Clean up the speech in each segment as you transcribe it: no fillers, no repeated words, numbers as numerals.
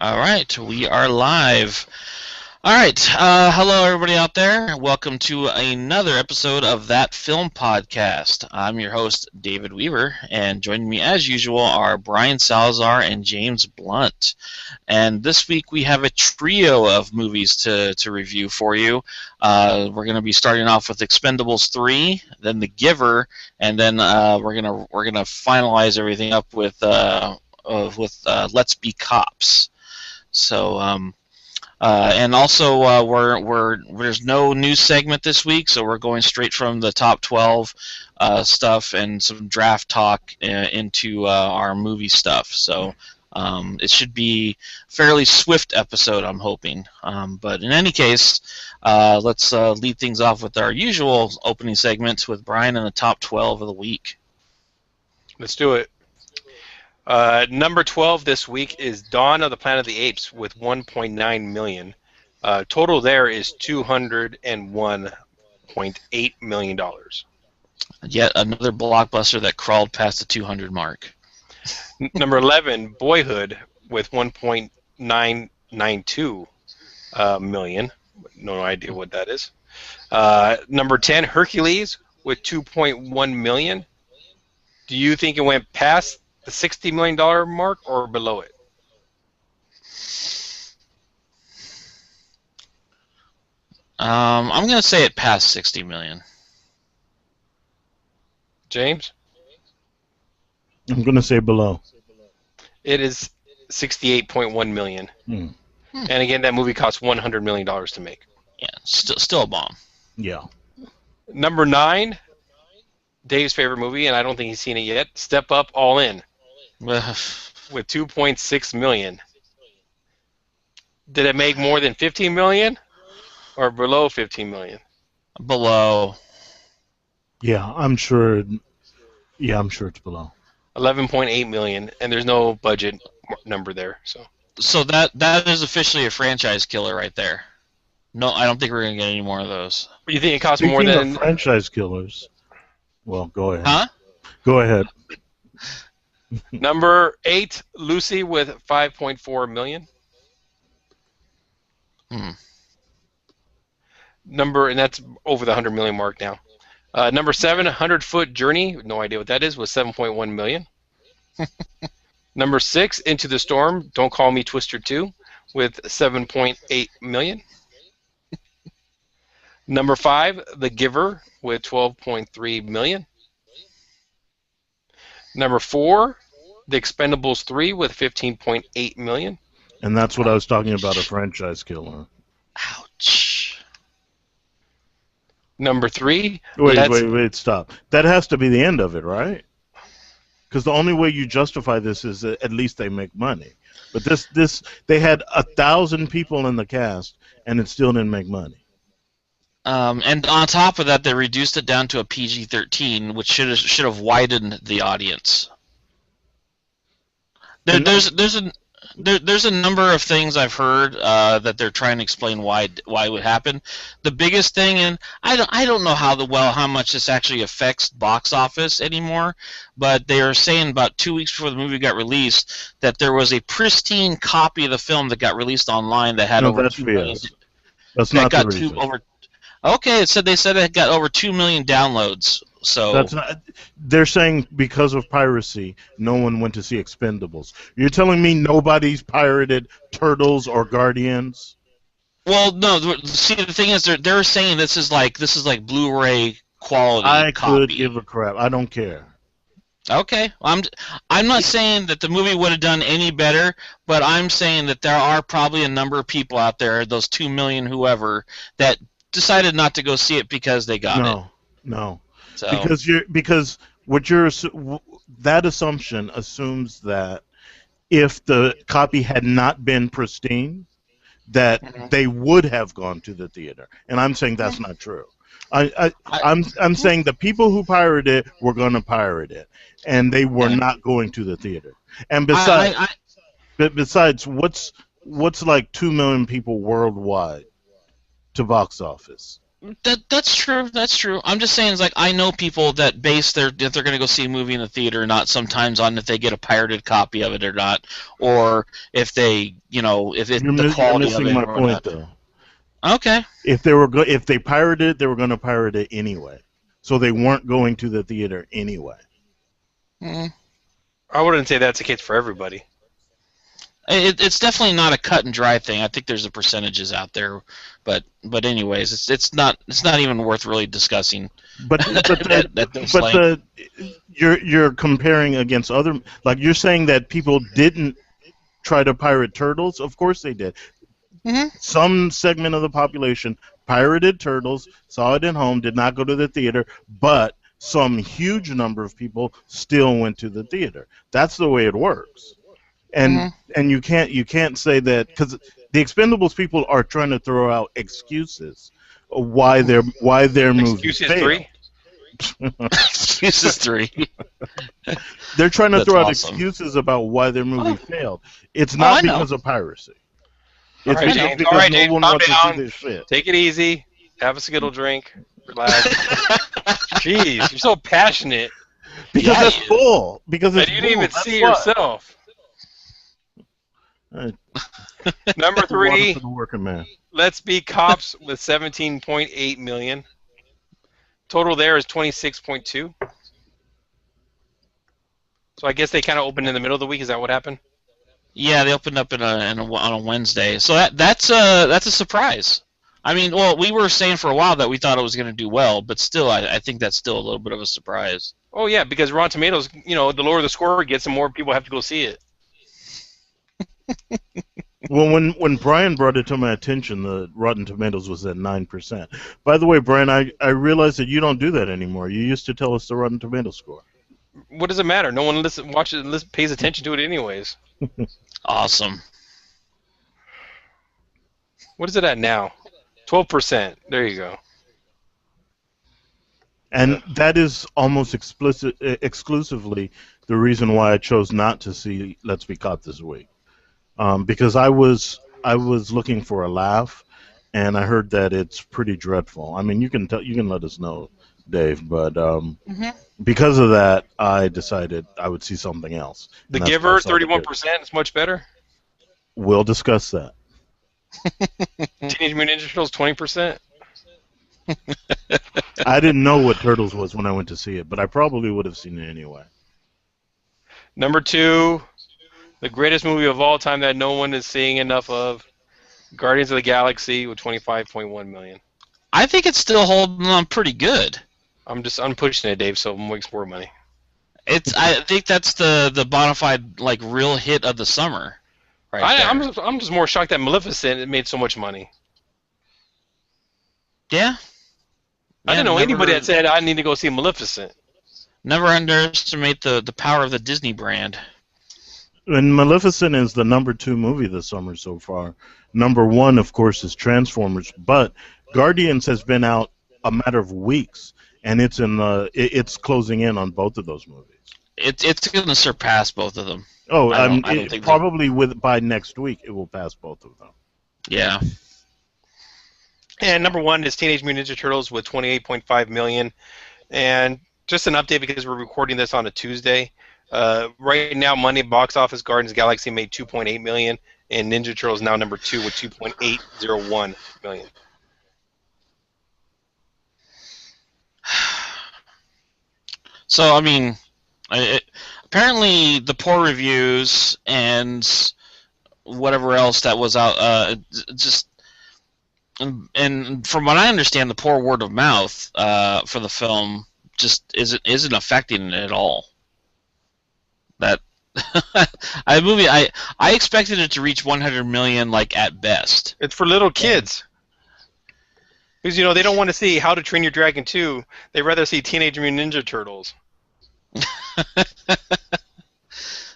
All right, we are live. All right, hello everybody out there. Welcome to another episode of That Film Podcast. I'm your host, David Weaver, and joining me as usual are Brian Salazar and James Blunt. And this week we have a trio of movies to review for you. We're going to be starting off with Expendables 3, then The Giver, and then we're gonna finalize everything up with Let's Be Cops. So, and also there's no news segment this week, so we're going straight from the top 12 stuff and some draft talk into our movie stuff. So it should be a fairly swift episode, I'm hoping. But in any case, let's lead things off with our usual opening segments with Brian in the top 12 of the week. Let's do it. Number 12 this week is Dawn of the Planet of the Apes with 1.9 million. Total there is $201.8 million. Yet another blockbuster that crawled past the 200 mark. Number 11, Boyhood with 1.992 million. No idea what that is. Number 10, Hercules with 2.1 million. Do you think it went past the $60 million mark or below it? I'm going to say it passed 60 million. James? I'm going to say below. It is 68.1 million. And again, that movie cost $100 million to make. Yeah, still a bomb. Yeah. Number 9, Dave's favorite movie, and I don't think he's seen it yet, Step Up All In. With 2.6 million. Did it make more than 15 million or below 15 million? Below. Yeah, I'm sure. Yeah, I'm sure it's below. 11.8 million, and there's no budget number there. So that is officially a franchise killer right there. No, I don't think we're gonna get any more of those. You think it costs Speaking more than of franchise killers? Well, go ahead. Huh? Go ahead. Number 8, Lucy with 5.4 million. And that's over the 100 million mark now. Number 7, 100-Foot Journey, no idea what that is, with 7.1 million. Number 6, Into the Storm, Don't Call Me Twister 2, with 7.8 million. Number 5, The Giver, with 12.3 million. Number 4, The Expendables 3 with 15.8 million. And that's what I was talking about, a franchise killer. Ouch. Number 3... Wait, stop. That has to be the end of it, right? Because the only way you justify this is that at least they make money. But they had 1,000 people in the cast, and it still didn't make money. And on top of that, they reduced it down to a PG-13, which should have widened the audience. There's a number of things I've heard that they're trying to explain why it would happen. The biggest thing, and I don't know how much this actually affects box office anymore, but they are saying about 2 weeks before the movie got released that there was a pristine copy of the film that got released online that had over 2 million. That's not the reason. Okay, they said it got over 2 million downloads. So that's not. They're saying because of piracy, no one went to see Expendables. You're telling me nobody's pirated Turtles or Guardians? Well, no. See, the thing is, they're saying this is like Blu-ray quality. I copy. could give a crap. I don't care. Okay, I'm not saying that the movie would have done any better, but I'm saying that there are probably a number of people out there, those 2 million whoever, that decided not to go see it because they got it. No. So. Because that assumption assumes that if the copy had not been pristine, that they would have gone to the theater, and I'm saying that's not true. I'm saying the people who pirated it were going to pirate it, and they were not going to the theater. And besides, what's like 2 million people worldwide to box office? That's true. That's true. I'm just saying, it's like I know people that base if they're going to go see a movie in the theater or not, sometimes on if they get a pirated copy of it or not, or if they, if it's the You're quality of missing it my or point, not. though. Okay. If they pirated it, they were going to pirate it anyway. So they weren't going to the theater anyway. Mm. I wouldn't say that's the case for everybody. It's definitely not a cut and dry thing. I think there's the percentages out there, but anyways, it's not even worth really discussing. But Length. You're comparing against other, like you're saying that people didn't try to pirate Turtles. Of course they did. Mm-hmm. Some segment of the population pirated Turtles, saw it at home, did not go to the theater, but some huge number of people still went to the theater. That's the way it works. And you can't say that, because the Expendables people are trying to throw out excuses why their movie Excuses failed. 3? Excuses 3. They're trying to That's throw out awesome. excuses about why their movie failed. It's not because of piracy. It's All right, because James. All right, no James, one calm wants to down. see this shit. Take it easy. Have a Skittle drink. Relax. Jeez, you're so passionate. Because it's bull. Because it's And you didn't bull. even That's see why. yourself. Number 3, Water for the working man. Let's Be Cops with 17.8 million. Total there is 26.2. So I guess they kind of opened in the middle of the week. Is that what happened? Yeah, they opened up on a Wednesday, so that's a surprise. I mean, well, we were saying for a while that we thought it was going to do well, but still, I think that's still a little bit of a surprise. Oh yeah, because Rotten Tomatoes, the lower the score gets, the more people have to go see it. Well, when Brian brought it to my attention, the Rotten Tomatoes was at 9%. By the way, Brian, I realized that you don't do that anymore. You used to tell us the Rotten Tomatoes score. What does it matter? No one pays attention to it anyways. Awesome. What is it at now? 12%. There you go. And that is almost exclusively the reason why I chose not to see Let's Be Caught this week, because I was looking for a laugh, and I heard that it's pretty dreadful. I mean, you can let us know, Dave, but because of that, I decided I would see something else. The Giver, 31%, is much better. We'll discuss that. Teenage Mutant Ninja Turtles, 20%. I didn't know what Turtles was when I went to see it, but I probably would have seen it anyway. Number 2, the greatest movie of all time that no one is seeing enough of, Guardians of the Galaxy with 25.1 million. I think it's still holding on pretty good. I'm pushing it, Dave, so I'm making more money. I think that's the bona fide real hit of the summer. Right. I'm just more shocked that Maleficent made so much money. Yeah. I didn't know anybody that said I need to go see Maleficent. Never underestimate the power of the Disney brand. And Maleficent is the number 2 movie this summer so far. Number 1, of course, is Transformers, but Guardians has been out a matter of weeks, and it's closing in on both of those movies. It's going to surpass both of them. Oh, I don't think probably by next week it will pass both of them. Yeah. And number 1 is Teenage Mutant Ninja Turtles with 28.5 million. And just an update because we're recording this on a Tuesday. Right now, Monday box office, Guardians of the Galaxy made 2.8 million, and Ninja Turtles now number 2 with 2.801 million. So I mean, apparently the poor reviews and whatever else that was out, and from what I understand, the poor word of mouth for the film just isn't affecting it at all. That I expected it to reach 100 million at best. It's for little kids. Because they don't want to see How to Train Your Dragon 2. They'd rather see Teenage Mutant Ninja Turtles.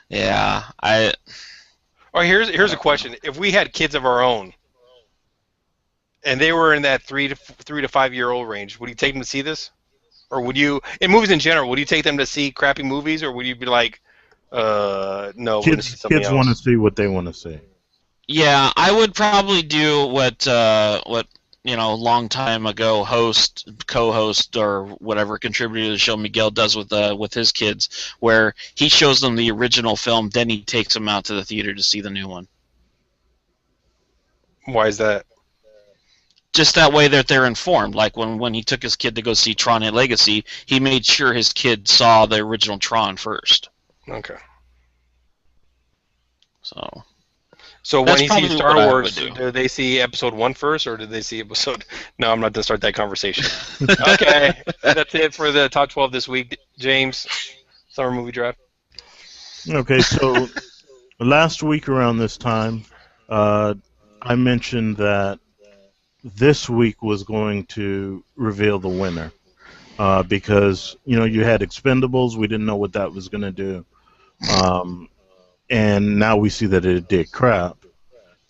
Yeah, Or here's a question: if we had kids of our own, and they were in that 3 to 5 year old range, would you take them to see this, or would you, in movies in general, would you take them to see crappy movies, or would you be like, no, kids want to see what they want to see. Yeah, I would probably do what long time ago host, co-host, or whatever contributor to the show Miguel does with his kids, where he shows them the original film, then he takes them out to the theater to see the new one. Why is that? Just that way that they're informed. Like when he took his kid to go see Tron: Legacy, he made sure his kid saw the original Tron first. Okay. So when he sees Star Wars, do they see Episode 1 first, or did they see Episode... No, I'm not going to start that conversation. Okay, that's it for the Top 12 this week. James, Summer Movie Draft. Okay, so last week around this time, I mentioned that this week was going to reveal the winner because you had Expendables. We didn't know what that was going to do, and now we see that it did crap.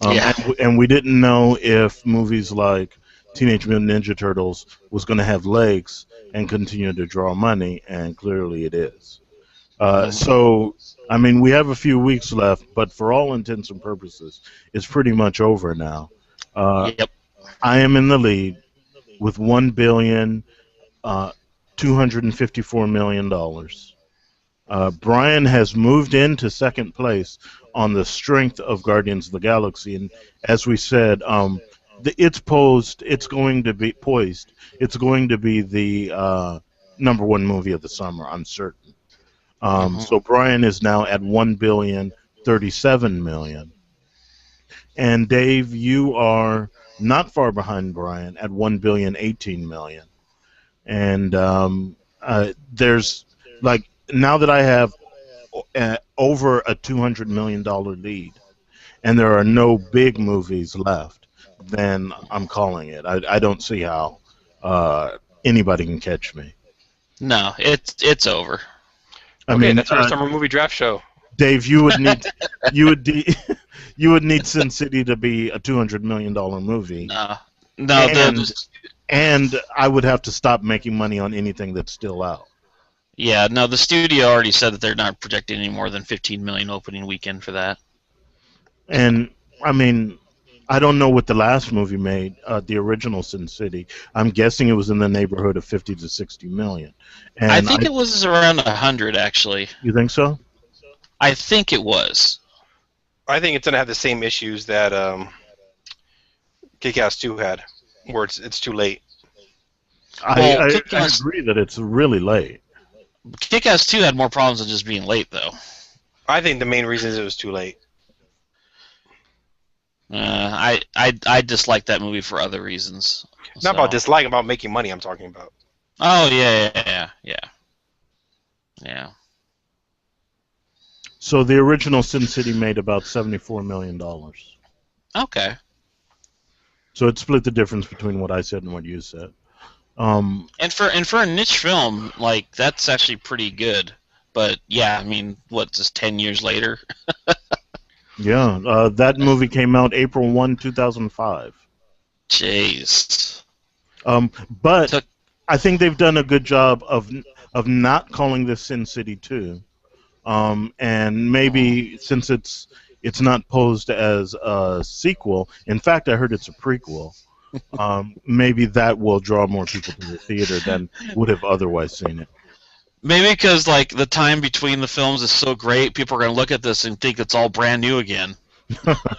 And we didn't know if movies like Teenage Mutant Ninja Turtles was going to have legs and continue to draw money, and clearly it is. So, I mean, we have a few weeks left, but for all intents and purposes, it's pretty much over now. Yep. I am in the lead with $1,254,000,000. Brian has moved into second place on the strength of Guardians of the Galaxy, and as we said, it's going to be the number one movie of the summer. I'm certain. So Brian is now at $1,037,000,000, and Dave, you are not far behind Brian at $1,018,000,000. And there's now that I have over a $200 million lead, and there are no big movies left, then I'm calling it. I don't see how anybody can catch me. No, it's over. I mean, that's our Summer Movie Draft show. Dave, you would need Sin City to be a $200 million movie. And I would have to stop making money on anything that's still out. Yeah, no, the studio already said that they're not projecting any more than $15 million opening weekend for that. And I mean, I don't know what the last movie made, the original Sin City. I'm guessing it was in the neighborhood of 50 to 60 million. And I think it was around 100, actually. You think so? I think it was. I think it's going to have the same issues that Kick-Ass 2 had, where it's too late. I agree that it's really late. Kick-Ass 2 had more problems than just being late, though. I think the main reason is it was too late. I dislike that movie for other reasons. Not about dislike, about making money I'm talking about. Oh, yeah. So the original Sin City made about $74 million. Okay. So it split the difference between what I said and what you said. And for a niche film, that's actually pretty good. But yeah, I mean, just 10 years later? Yeah, that movie came out April 1, 2005. Jeez. But I think they've done a good job of not calling this Sin City 2. And maybe since it's not posed as a sequel, in fact, I heard it's a prequel. Maybe that will draw more people to the theater than would have otherwise seen it. Maybe because the time between the films is so great, people are going to look at this and think it's all brand new again.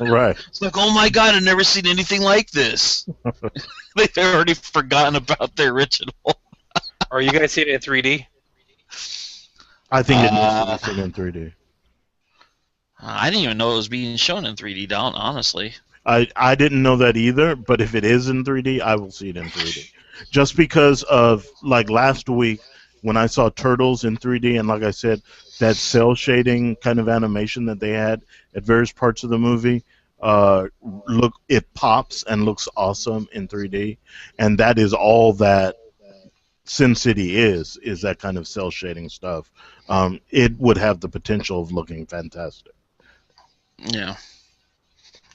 Right. It's like, oh my god, I've never seen anything like this. They've already forgotten about the original. Are you guys seeing it in 3D? I think it needs to be seen in 3D. I didn't even know it was being shown in 3D, honestly. I didn't know that either, but if it is in 3D, I will see it in 3D. Just because of, last week, when I saw Turtles in 3D, and like I said, that cell shading kind of animation that they had at various parts of the movie, it pops and looks awesome in 3D, and that is all that Sin City is that kind of cell shading stuff. It would have the potential of looking fantastic. Yeah,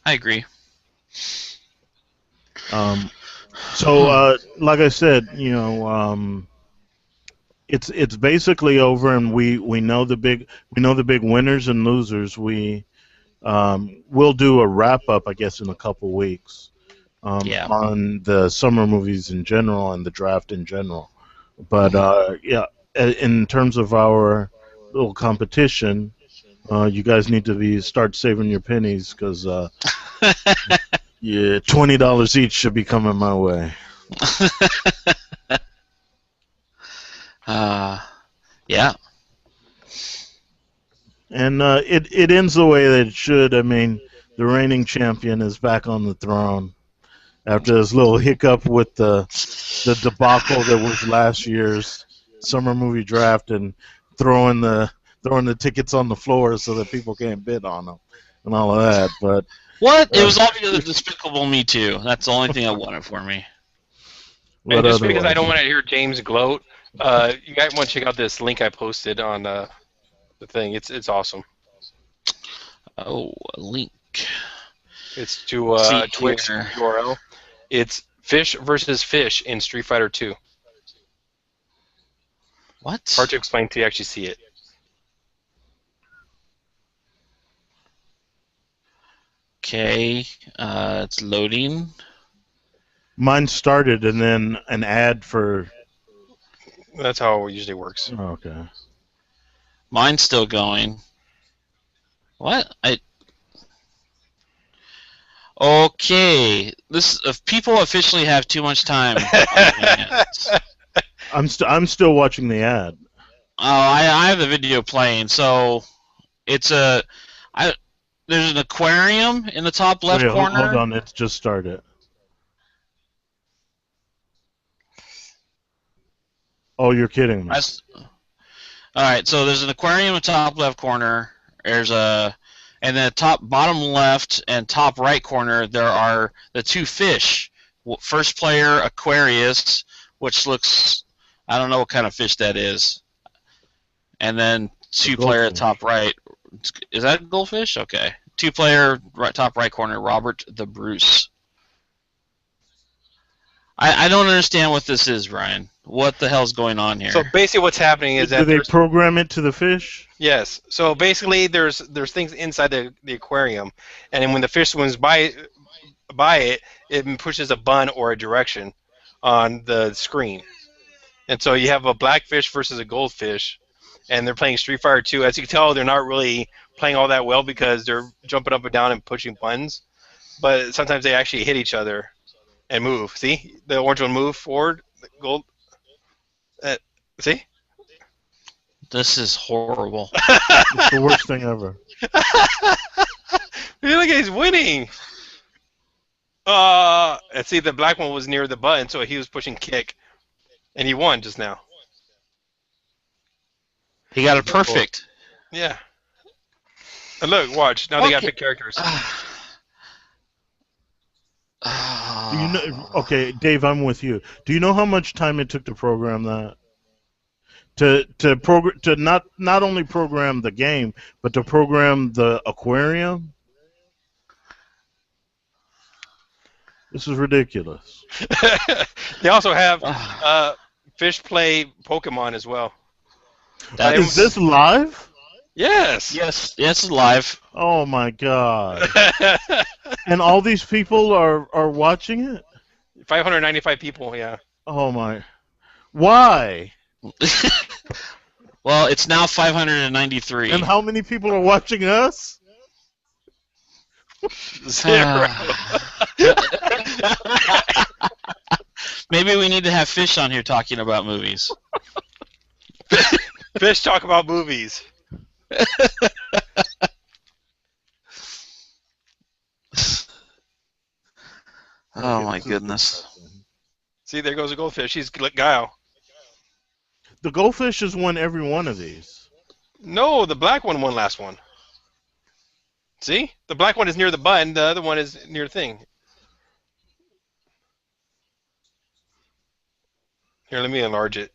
I agree. So, like I said, it's basically over, and we know the big winners and losers. We'll do a wrap up, I guess, in a couple weeks, on the summer movies in general and the draft in general. But in terms of our little competition, you guys need to start saving your pennies because yeah, $20 each should be coming my way. Yeah. And it ends the way that it should. I mean, the reigning champion is back on the throne after this little hiccup with the debacle that was last year's summer movie draft and throwing the tickets on the floor so that people can't bid on them and all of that. But what? It was all because of Despicable Me Too. That's the only thing I wanted for me. And just because I don't want to hear James gloat, you guys want to check out this link I posted on the thing. It's awesome. Oh, a link. It's to Twitch URL. It's Fish versus Fish in Street Fighter 2. What? Hard to explain till you actually see it. Okay, it's loading. Mine started and then an ad for... That's how it usually works. Oh, okay. Mine's still going. What? Okay. People officially have too much time on their hands. I'm still watching the ad. Oh, I have the video playing. So it's there's an aquarium in the top left corner. Hold on, it's just started. Oh, you're kidding me. All right, so there's an aquarium in the top left corner. And then bottom left and top right corner, there are the two fish. First player, Aquarius, which looks, I don't know what kind of fish that is. And then two-player at top right. Is that a goldfish? Okay. Two-player top right corner, Robert the Bruce. I don't understand what this is, Ryan. What the hell's going on here? So basically what's happening is that... Do they program it to the fish? Yes. So basically there's things inside the aquarium, and then when the fish swims by it, it pushes a button or a direction on the screen. And so you have a black fish versus a goldfish, and they're playing Street Fighter 2. As you can tell, they're not really playing all that well because they're jumping up and down and pushing buttons, but sometimes they actually hit each other and move. See? The orange one move forward, the gold... see? This is horrible. It's the worst thing ever. Look, he's winning. And see, the black one was near the button, so he was pushing kick, and he won just now. He got it perfect. Yeah. And look, watch. Now they got big characters. Do you know? Okay, Dave, I'm with you. Do you know how much time it took to program that? To not only program the game, but to program the aquarium. This is ridiculous. They also have fish play Pokemon as well. Is this live? Yes. Yes, it's live. Oh my god! And all these people are watching it. 595 people. Yeah. Oh my! Why? Well, it's now 593. And how many people are watching us? 0. Maybe we need to have Fish on here talking about movies. Fish talk about movies. Oh my goodness. See, there goes a goldfish. He's Guile. The goldfish has won every one of these. No, the black one won last one. See? The black one is near the button, the other one is near the thing. Here, let me enlarge it.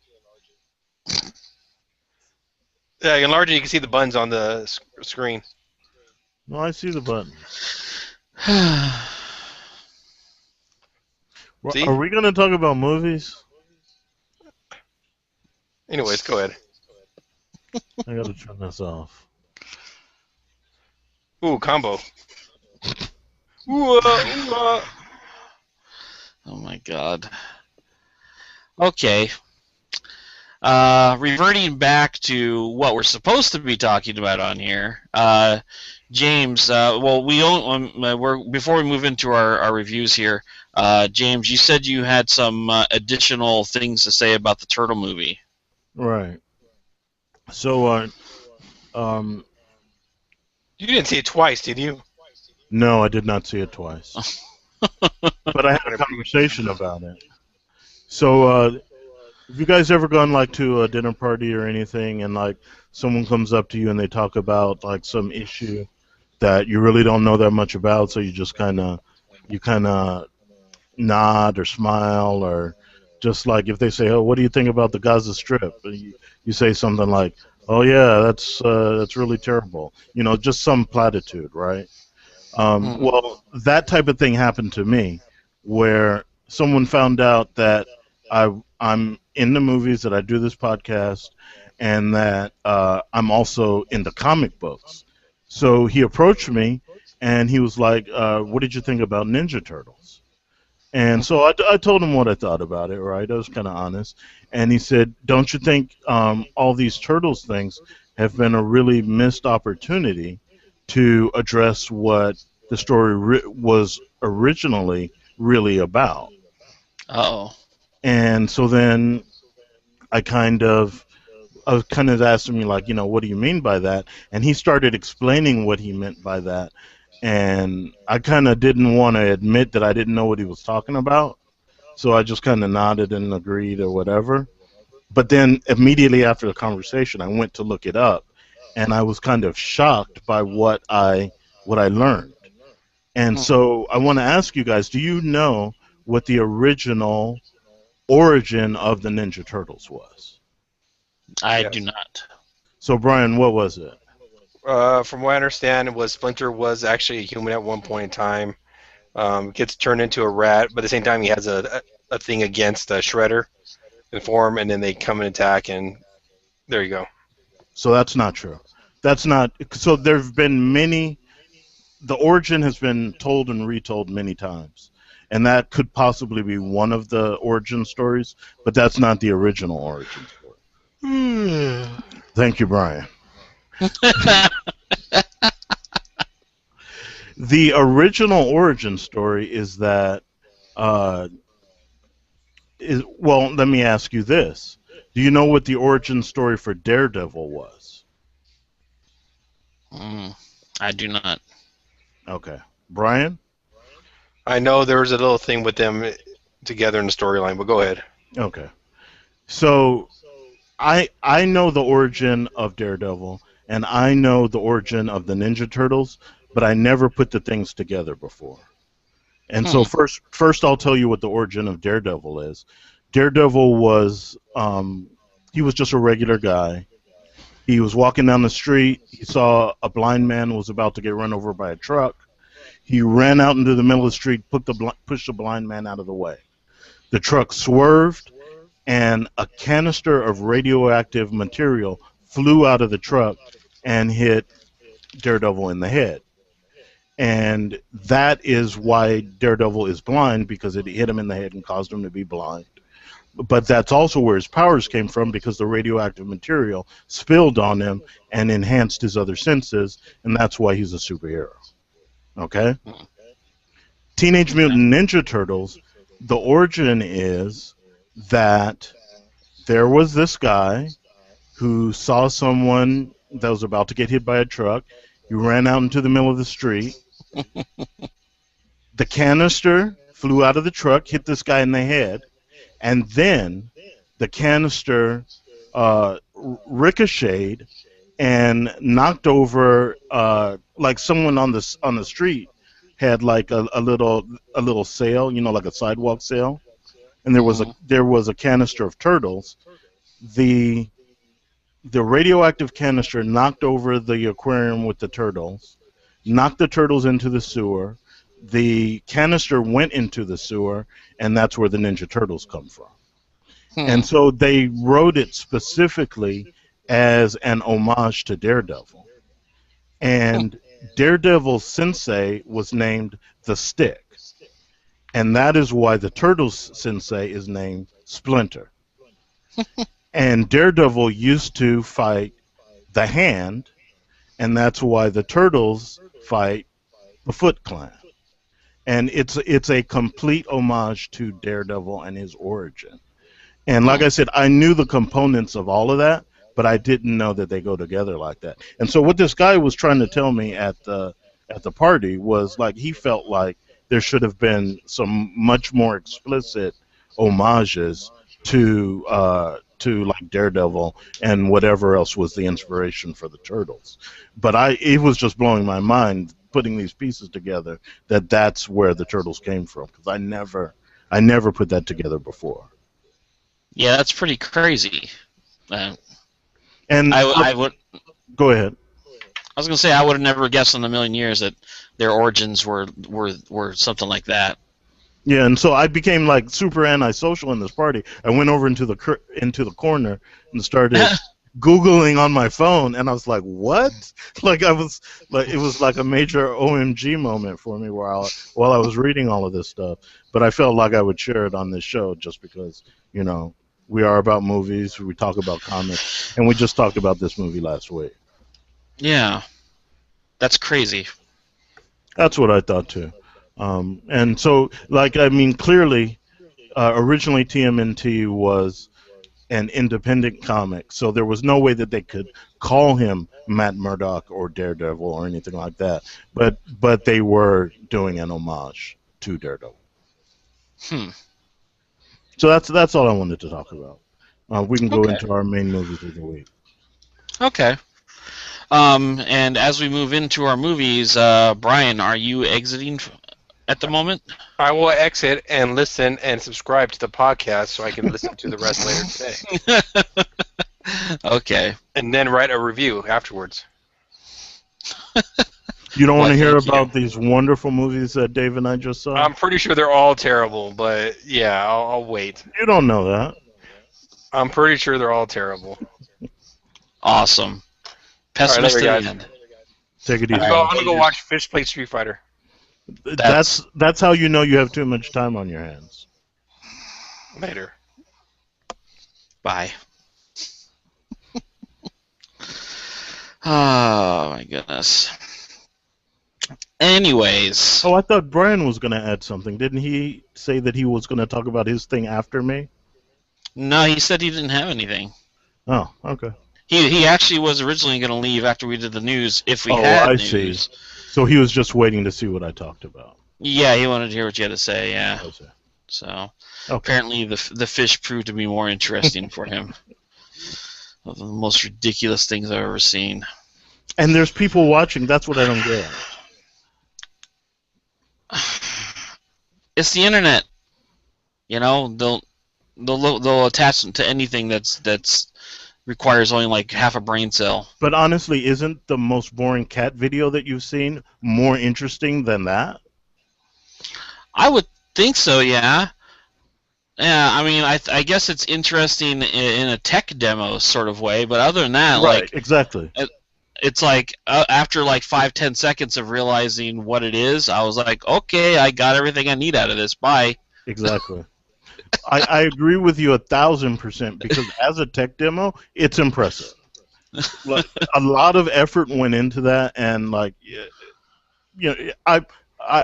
Yeah, enlarge it, you can see the buttons on the screen. No, I see the button. See? Are we going to talk about movies? Anyways, go ahead. I got to turn this off. Ooh, combo. Ooh, Oh my God. Okay. Reverting back to what we're supposed to be talking about on here, James. Well, we don't. Before we move into our reviews here, James, you said you had some additional things to say about the Turtle movie. Right. So, um, You didn't see it twice, did you? no, I did not see it twice, but I had a conversation about it. So, have you guys ever gone like to a dinner party or anything, and like someone comes up to you and they talk about like some issue that you really don't know that much about, so you kind of nod or smile, or just like if they say, "Oh, what do you think about the Gaza Strip?" And you say something like, "Oh yeah, that's really terrible." You know, just some platitude, right? Mm. Well, that type of thing happened to me, where someone found out that I'm in the movies, that I do this podcast, and that I'm also in the comic books. So he approached me, and he was like, "What did you think about Ninja Turtles?" And so I told him what I thought about it, right? I was kind of honest. And he said, "Don't you think all these Turtles things have been a really missed opportunity to address what the story was originally really about?" Uh-oh. And so then I kind of I was kind of asking me like, what do you mean by that? And he started explaining what he meant by that. And I kind of didn't want to admit that I didn't know what he was talking about. So I just kind of nodded and agreed or whatever. But then immediately after the conversation, I went to look it up, and I was kind of shocked by what I learned. And so I want to ask you guys, do you know what the original origin of the Ninja Turtles was? I do Yes. not. So Brian, what was it? From what I understand, it was Splinter was actually a human at one point in time. Gets turned into a rat, but at the same time he has a thing against Shredder in form, and then they come and attack, and there you go. So that's not true. That's not. So there've been many. The origin has been told and retold many times, and that could possibly be one of the origin stories, but that's not the original origin story. Thank you, Brian. The original origin story is that. Uh, well, let me ask you this: do you know what the origin story for Daredevil was? I do not. Okay, Brian. I know there was a little thing with them together in the storyline, but go ahead. Okay, so I know the origin of Daredevil, and I know the origin of the Ninja Turtles, but I never put the things together before. And so Hmm. first I'll tell you what the origin of Daredevil is. Daredevil was he was just a regular guy. He was walking down the street. He saw a blind man was about to get run over by a truck. He ran out into the middle of the street, pushed the blind man out of the way. The truck swerved, and a canister of radioactive material flew out of the truck and hit Daredevil in the head. And that is why Daredevil is blind, because it hit him in the head and caused him to be blind. But that's also where his powers came from, because the radioactive material spilled on him and enhanced his other senses, and that's why he's a superhero. Okay? Teenage Mutant Ninja Turtles, the origin is that there was this guy who saw someone that was about to get hit by a truck. He ran out into the middle of the street. The canister flew out of the truck, hit this guy in the head, and then the canister ricocheted and knocked over like someone on the street had like a little sail, like a sidewalk sail, and there was a canister of turtles. The the radioactive canister knocked over the aquarium with the turtles, knocked the turtles into the sewer. The canister went into the sewer, and that's where the Ninja Turtles come from. Hmm. And so they wrote it specifically as an homage to Daredevil. And Daredevil's sensei was named the Stick. And that is why the Turtles sensei is named Splinter. And Daredevil used to fight the Hand, and that's why the Turtles fight the Foot Clan. And it's a complete homage to Daredevil and his origin. And like I said, I knew the components of all of that, but I didn't know that they go together like that. And so what this guy was trying to tell me at the party was like he felt like there should have been some much more explicit homages to like Daredevil and whatever else was the inspiration for the Turtles. But it was just blowing my mind putting these pieces together that's where the Turtles came from, because I never put that together before. Yeah, that's pretty crazy. And I would go ahead. I was gonna say I would have never guessed in a million years that their origins were something like that. Yeah, and so I became like super antisocial in this party. I went over into the corner and started Googling on my phone, and I was like, "What?" Like it was like a major OMG moment for me while I was reading all of this stuff. But I felt like I would share it on this show just because, we are about movies, we talk about comics, and we just talked about this movie last week. Yeah, that's crazy. That's what I thought too. And so, clearly, originally TMNT was an independent comic, so there was no way that they could call him Matt Murdock or Daredevil or anything like that. But they were doing an homage to Daredevil. So that's all I wanted to talk about. We can go into our main movies of the week. Okay. And as we move into our movies, Brian, are you exiting at the moment? I will exit and listen and subscribe to the podcast so I can listen to the rest later today. Okay. And then write a review afterwards. You don't want to hear about these wonderful movies that Dave and I just saw? I'm pretty sure they're all terrible, but yeah, I'll wait. You don't know that. I'm pretty sure they're all terrible. Awesome. Pessimist right, to the end. Take it easy. I'm going to go watch Fish Play Street Fighter. That's how you know you have too much time on your hands. Later. Bye. Oh, my goodness. Anyways. Oh, I thought Brian was going to add something. Didn't he say that he was going to talk about his thing after me? No, he said he didn't have anything. Oh, okay. He actually was originally going to leave after we did the news if we had news. I see. So he was just waiting to see what I talked about. Yeah, he wanted to hear what you had to say, yeah. Okay. So apparently the fish proved to be more interesting for him. One of the most ridiculous things I've ever seen. And there's people watching. That's what I don't get. It's the internet. They'll attach them to anything that's requires only like half a brain cell. But honestly, isn't the most boring cat video that you've seen more interesting than that? I would think so, yeah. Yeah, I mean, I guess it's interesting in a tech demo sort of way, but other than that, right, exactly. It's like after like 5-10 seconds of realizing what it is, I was like, okay, I got everything I need out of this. Bye. Exactly. I agree with you 1,000% because as a tech demo, it's impressive. Like, a lot of effort went into that, and I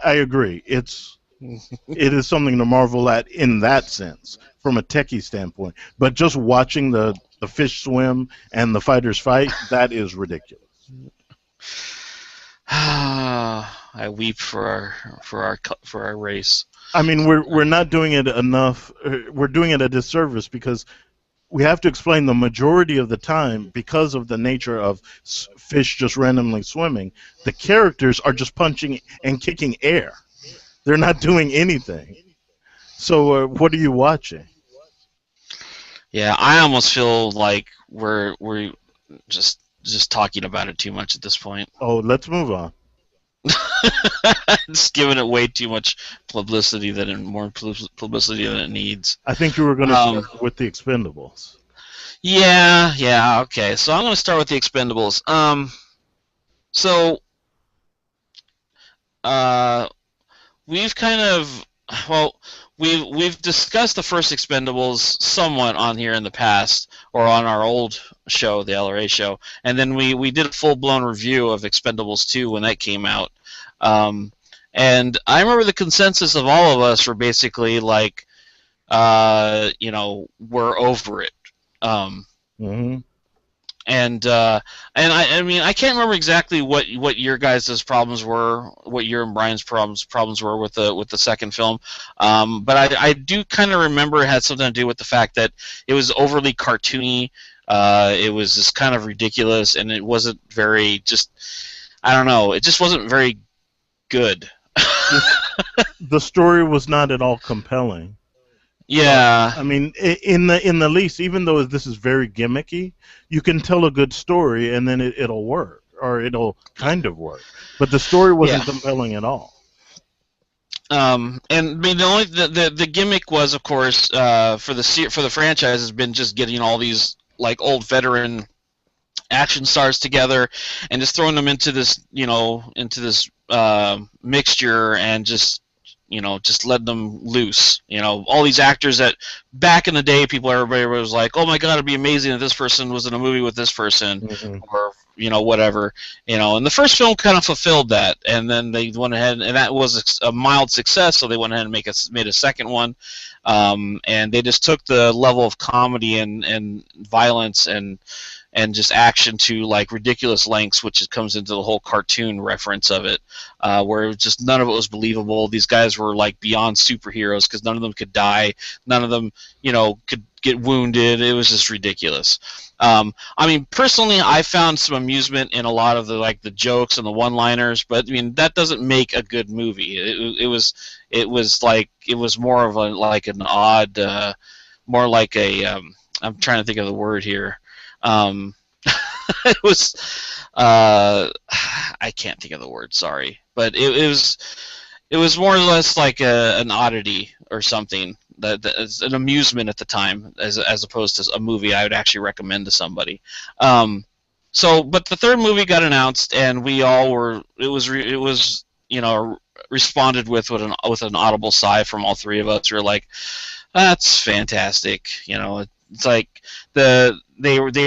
agree. It is something to marvel at in that sense, from a techie standpoint. But just watching the fish swim and the fighters fight, that is ridiculous. I weep for our race. I mean, we're not doing it enough. We're doing it a disservice because we have to explain the majority of the time, because of the nature of fish just randomly swimming, the characters are just punching and kicking air. They're not doing anything. So what are you watching? Yeah, I almost feel like we're just talking about it too much at this point. Oh, let's move on. Just giving it way too much publicity than it needs. I think you were going to start with the Expendables. Yeah, okay. So I'm going to start with the Expendables. We've kind of Well, we've discussed the first Expendables somewhat on here in the past, or on our old show, the LRA show, and then we did a full blown review of Expendables 2 when that came out. Um, and I remember the consensus of all of us were basically like, we're over it. Mm-hmm. And I mean, I can't remember exactly what your guys' problems were, what your and Brian's problems were with the second film, but I do kind of remember it had something to do with the fact that it was overly cartoony. It was just kind of ridiculous, and it wasn't very just. I don't know. It just wasn't very good. The story was not at all compelling. Yeah. I mean, in the least, even though this is very gimmicky, you can tell a good story and then it'll work, or it'll kind of work. But the story wasn't compelling at all. And I mean, the gimmick was, of course, for the franchise has been just getting all these like old veteran action stars together and just throwing them into this mixture and just letting them loose. All these actors that back in the day, everybody was like, oh my god, it'd be amazing if this person was in a movie with this person, Mm-hmm. or whatever. And the first film kind of fulfilled that, and then they went ahead, and that was a mild success, so they went ahead and made a second one. And they just took the level of comedy and violence and just action to like ridiculous lengths, which comes into the whole cartoon reference of it, where it was just none of it was believable. These guys were like beyond superheroes because none of them could die, none of them, could get wounded. It was just ridiculous. I mean, personally, I found some amusement in a lot of the jokes and the one-liners, but I mean that doesn't make a good movie. It was more of an odd, more like a I'm trying to think of the word here. It was I can't think of the word, sorry, but it was more or less like an oddity or something that is an amusement at the time, as opposed to a movie I would actually recommend to somebody. But the third movie got announced, and we all were. It was responded with an audible sigh from all three of us. We were like, "That's fantastic!" It's like they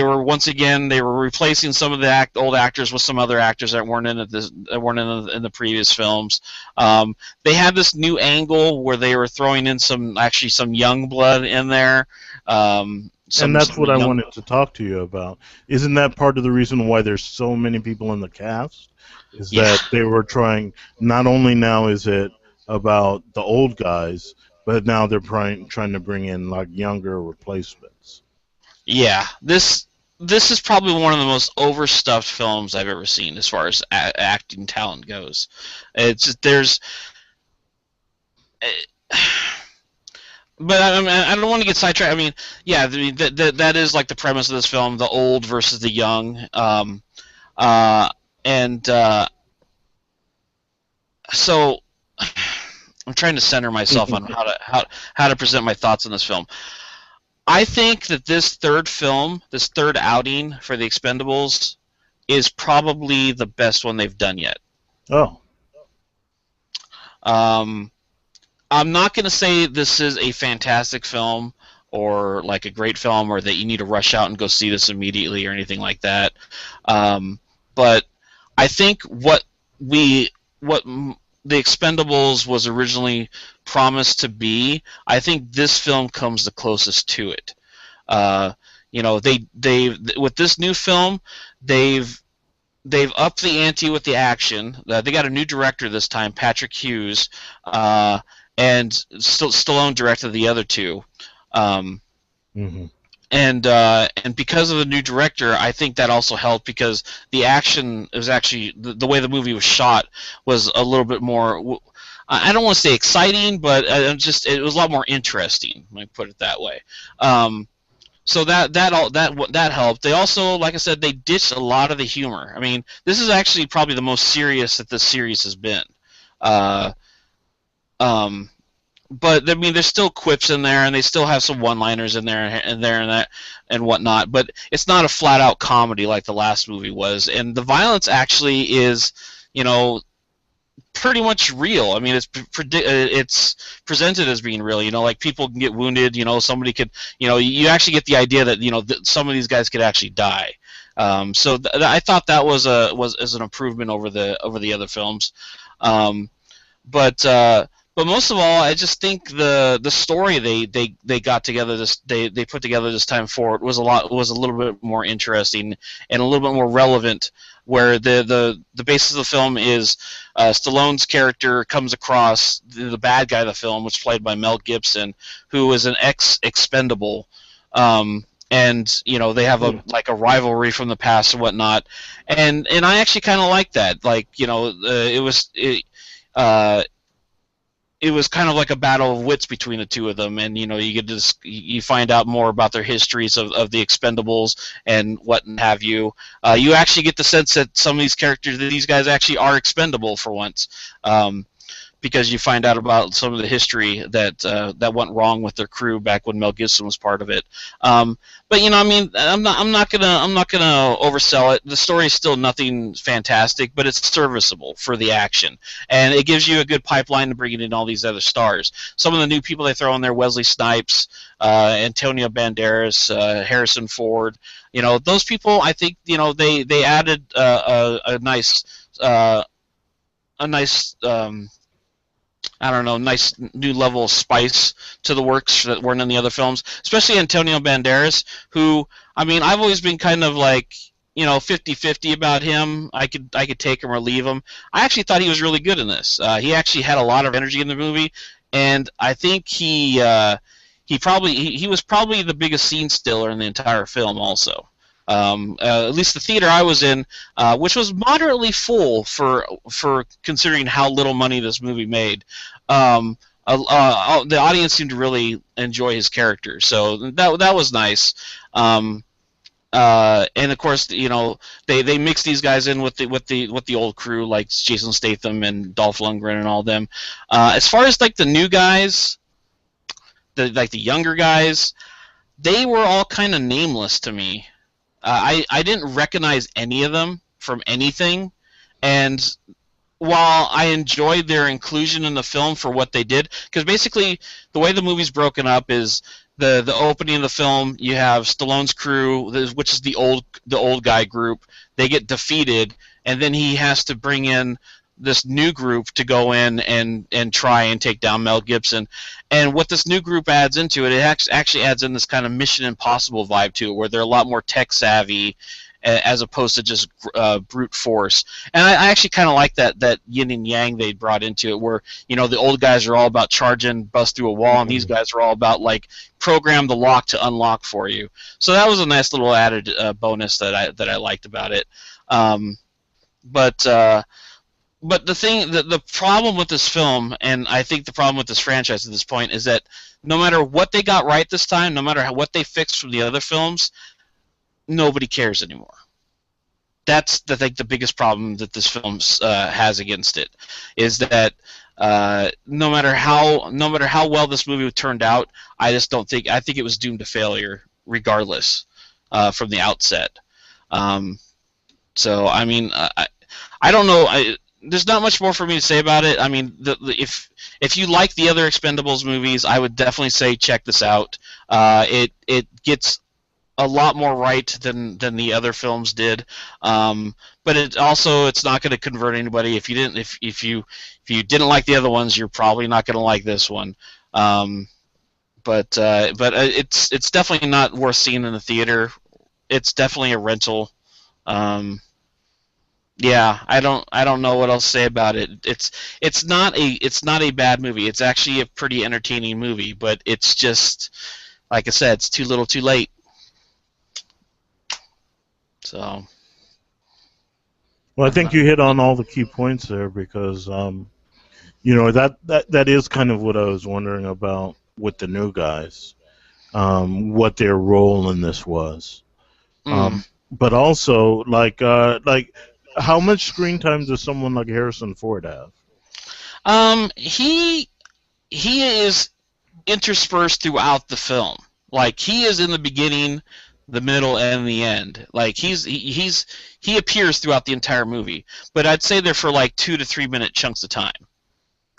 were once again, they were replacing some of the old actors with some other actors that weren't in in the previous films. They had this new angle where they were throwing in some young blood in there. And that's what I wanted to talk to you about. Isn't that part of the reason why there's so many people in the cast? Is that they were trying, not only now is it about the old guys, but now they're trying to bring in like younger replacements. Yeah, this is probably one of the most overstuffed films I've ever seen as far as acting talent goes. It's just, but I don't want to get sidetracked. I mean, yeah, that is like the premise of this film: the old versus the young. So I'm trying to center myself on how to present my thoughts on this film. I think that this third outing for the Expendables, is probably the best one they've done yet. Oh. I'm not going to say this is a fantastic film or like a great film or that you need to rush out and go see this immediately or anything like that. But I think what the Expendables was originally promised to be, I think this film comes the closest to it. They with this new film, they've upped the ante with the action. They got a new director this time, Patrick Hughes, and Stallone directed the other two. Mm-hmm. And because of the new director, I think that also helped because the action was actually the way the movie was shot was a little bit more. I don't want to say exciting, but it was a lot more interesting. Let me put it that way. So that helped. They also, like I said, they ditched a lot of the humor. I mean, this is actually probably the most serious that this series has been. But I mean, there's still quips in there, and they still have some one-liners in there and that and whatnot. But it's not a flat-out comedy like the last movie was. And the violence actually is, pretty much real. I mean, it's presented as being real. You know, like people can get wounded. You know, somebody could. You know, you actually get the idea that some of these guys could actually die. So I thought that was an improvement over the other films. Um, but most of all, I just think the story they got together they put together this time forward was a little bit more interesting and a little bit more relevant. Where the basis of the film is Stallone's character comes across the bad guy of the film, which is played by Mel Gibson, who is an ex-expendable. And they have a rivalry from the past and whatnot, and I actually kind of like that. Like it was kind of like a battle of wits between the two of them, and you find out more about their histories of the Expendables and what have you. You actually get the sense that some of these characters, that these guys actually are expendable for once, because you find out about some of the history that went wrong with their crew back when Mel Gibson was part of it. But I mean, I'm not gonna oversell it. The story is still nothing fantastic, but it's serviceable for the action, and it gives you a good pipeline to bring in all these other stars. Some of the new people they throw in there: Wesley Snipes, Antonio Banderas, Harrison Ford. Those people. I think they added a nice. I don't know, nice new level of spice to the works that weren't in the other films, especially Antonio Banderas, who, I mean, I've always been kind of like, 50-50 about him. I could take him or leave him. I actually thought he was really good in this. He actually had a lot of energy in the movie, and I think he was probably the biggest scene stealer in the entire film also. At least the theater I was in, which was moderately full for considering how little money this movie made. The audience seemed to really enjoy his character, so that was nice. And of course, they mix these guys in with the old crew, like Jason Statham and Dolph Lundgren and all them. As far as like the new guys, the younger guys, they were all kind of nameless to me. I didn't recognize any of them from anything, and while I enjoyed their inclusion in the film for what they did, because basically the way the movie's broken up is the opening of the film, you have Stallone's crew, which is the old guy group. They get defeated, and then he has to bring in this new group to go in and try and take down Mel Gibson. And what this new group adds into it, actually adds in this kind of Mission Impossible vibe to it, where they're a lot more tech savvy as opposed to just brute force. And I actually kind of like that yin and yang they brought into it, where the old guys are all about charging, bust through a wall, and these guys are all about like program the lock to unlock for you. So that was a nice little added bonus that I liked about it. But the problem with this film, and I think the problem with this franchise at this point, is that no matter what they got right this time, no matter what they fixed from the other films, nobody cares anymore. That's the biggest problem that this film has against it, is that no matter how well this movie turned out, I think it was doomed to failure regardless from the outset. So I mean, I don't know. There's not much more for me to say about it. I mean, if you like the other Expendables movies, I would definitely say check this out. It gets a lot more right than the other films did, but it's not going to convert anybody. If you didn't like the other ones, you're probably not going to like this one. But it's definitely not worth seeing in the theater. It's definitely a rental. Yeah, I don't know what else to say about it. It's not a bad movie. It's actually a pretty entertaining movie, but it's just, like I said, it's too little, too late. So. Well, I think you hit on all the key points there, because that is kind of what I was wondering about with the new guys, what their role in this was. But also, like how much screen time does someone like Harrison Ford have? He is interspersed throughout the film. Like, he is in the beginning. the middle, and the end. Like he appears throughout the entire movie, but I'd say they're for like 2 to 3 minute chunks of time.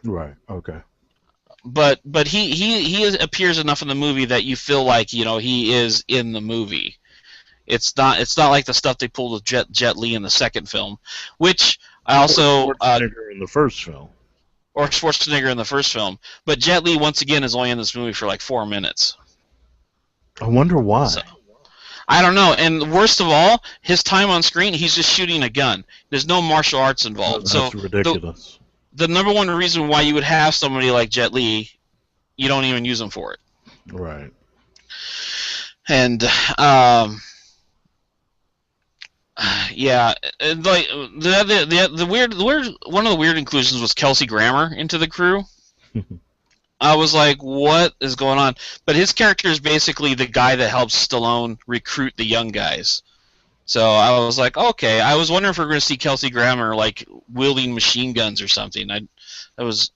Right. Okay. But he appears enough in the movie that you feel like he is in the movie. It's not like the stuff they pulled with Jet Li in the second film, which I also Schwarzenegger in the first film. Or Schwarzenegger in the first film. But Jet Li once again is only in this movie for like 4 minutes. I wonder why. So, I don't know. And worst of all, his time on screen, he's just shooting a gun. There's no martial arts involved. That's ridiculous. The number one reason why you would have somebody like Jet Li, you don't even use him for it. Right. And yeah, like the weird one of the weird inclusions was Kelsey Grammer into the crew. I was like, what is going on? But his character is basically the guy that helps Stallone recruit the young guys. So I was like, okay. I was wondering if we were going to see Kelsey Grammer like wielding machine guns or something. That was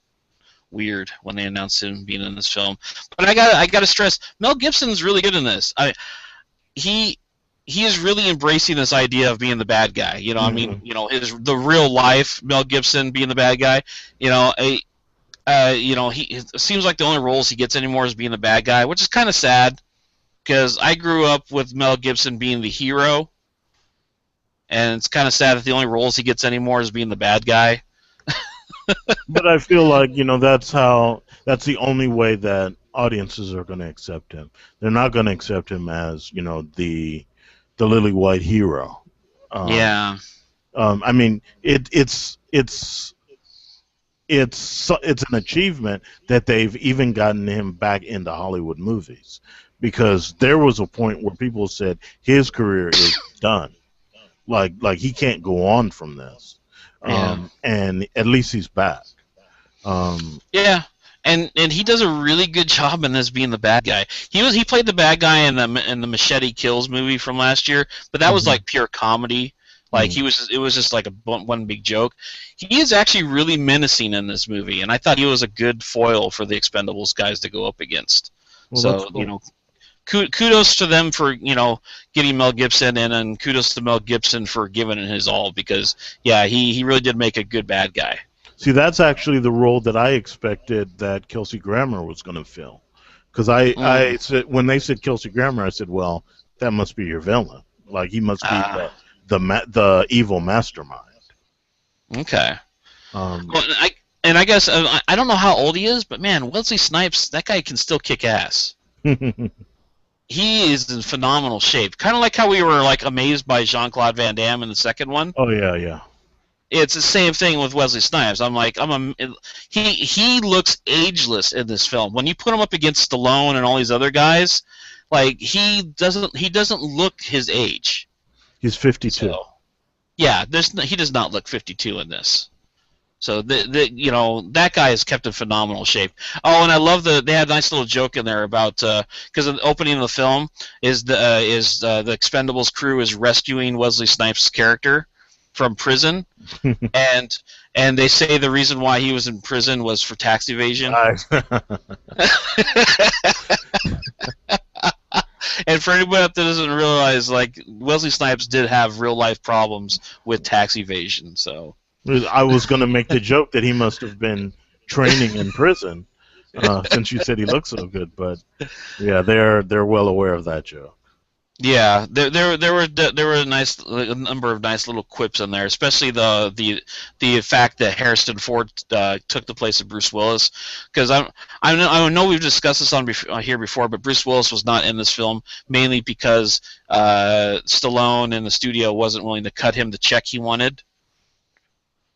weird when they announced him being in this film. But I got to stress, Mel Gibson's really good in this. He is really embracing this idea of being the bad guy. You know, I mean, the real life Mel Gibson being the bad guy. It seems like the only roles he gets anymore is being the bad guy, which is kind of sad because I grew up with Mel Gibson being the hero, and it's kind of sad that the only roles he gets anymore is being the bad guy. But I feel like that's the only way that audiences are going to accept him. They're not going to accept him as the lily white hero. Yeah. I mean, it's an achievement that they've even gotten him back into Hollywood movies, because there was a point where people said his career is done, like he can't go on from this, and at least he's back. Yeah. And he does a really good job in this being the bad guy. He played the bad guy in the Machete Kills movie from last year, but that was like pure comedy. Like it was just like one big joke. He is actually really menacing in this movie, and I thought he was a good foil for the Expendables guys to go up against. Well, so cool. Kudos to them for getting Mel Gibson in, and kudos to Mel Gibson for giving it his all, because he really did make a good bad guy. See, that's actually the role that I expected that Kelsey Grammer was going to fill, because I said, when they said Kelsey Grammer, I said, well, that must be your villain. Like he must be the evil mastermind. Okay. Well, I guess I don't know how old he is, but man, Wesley Snipes, that guy can still kick ass. He is in phenomenal shape. Kind of like how we were like amazed by Jean-Claude Van Damme in the second one. Oh yeah. It's the same thing with Wesley Snipes. He looks ageless in this film. When you put him up against Stallone and all these other guys, like he doesn't look his age. He's 52. So, yeah, he does not look 52 in this. So that guy is kept in phenomenal shape. Oh, and I love they had a nice little joke in there about because the opening of the film is the Expendables crew is rescuing Wesley Snipes' character from prison, and they say the reason why he was in prison was for tax evasion. And for anybody that doesn't realize, like, Wesley Snipes did have real life problems with tax evasion. So I was going to make the joke that he must have been training in prison, since you said he looks so good. But yeah, they're well aware of that joke. Yeah, there were a number of nice little quips in there, especially the fact that Harrison Ford took the place of Bruce Willis, because I know we've discussed this here before, but Bruce Willis was not in this film mainly because Stallone in the studio wasn't willing to cut him the check he wanted,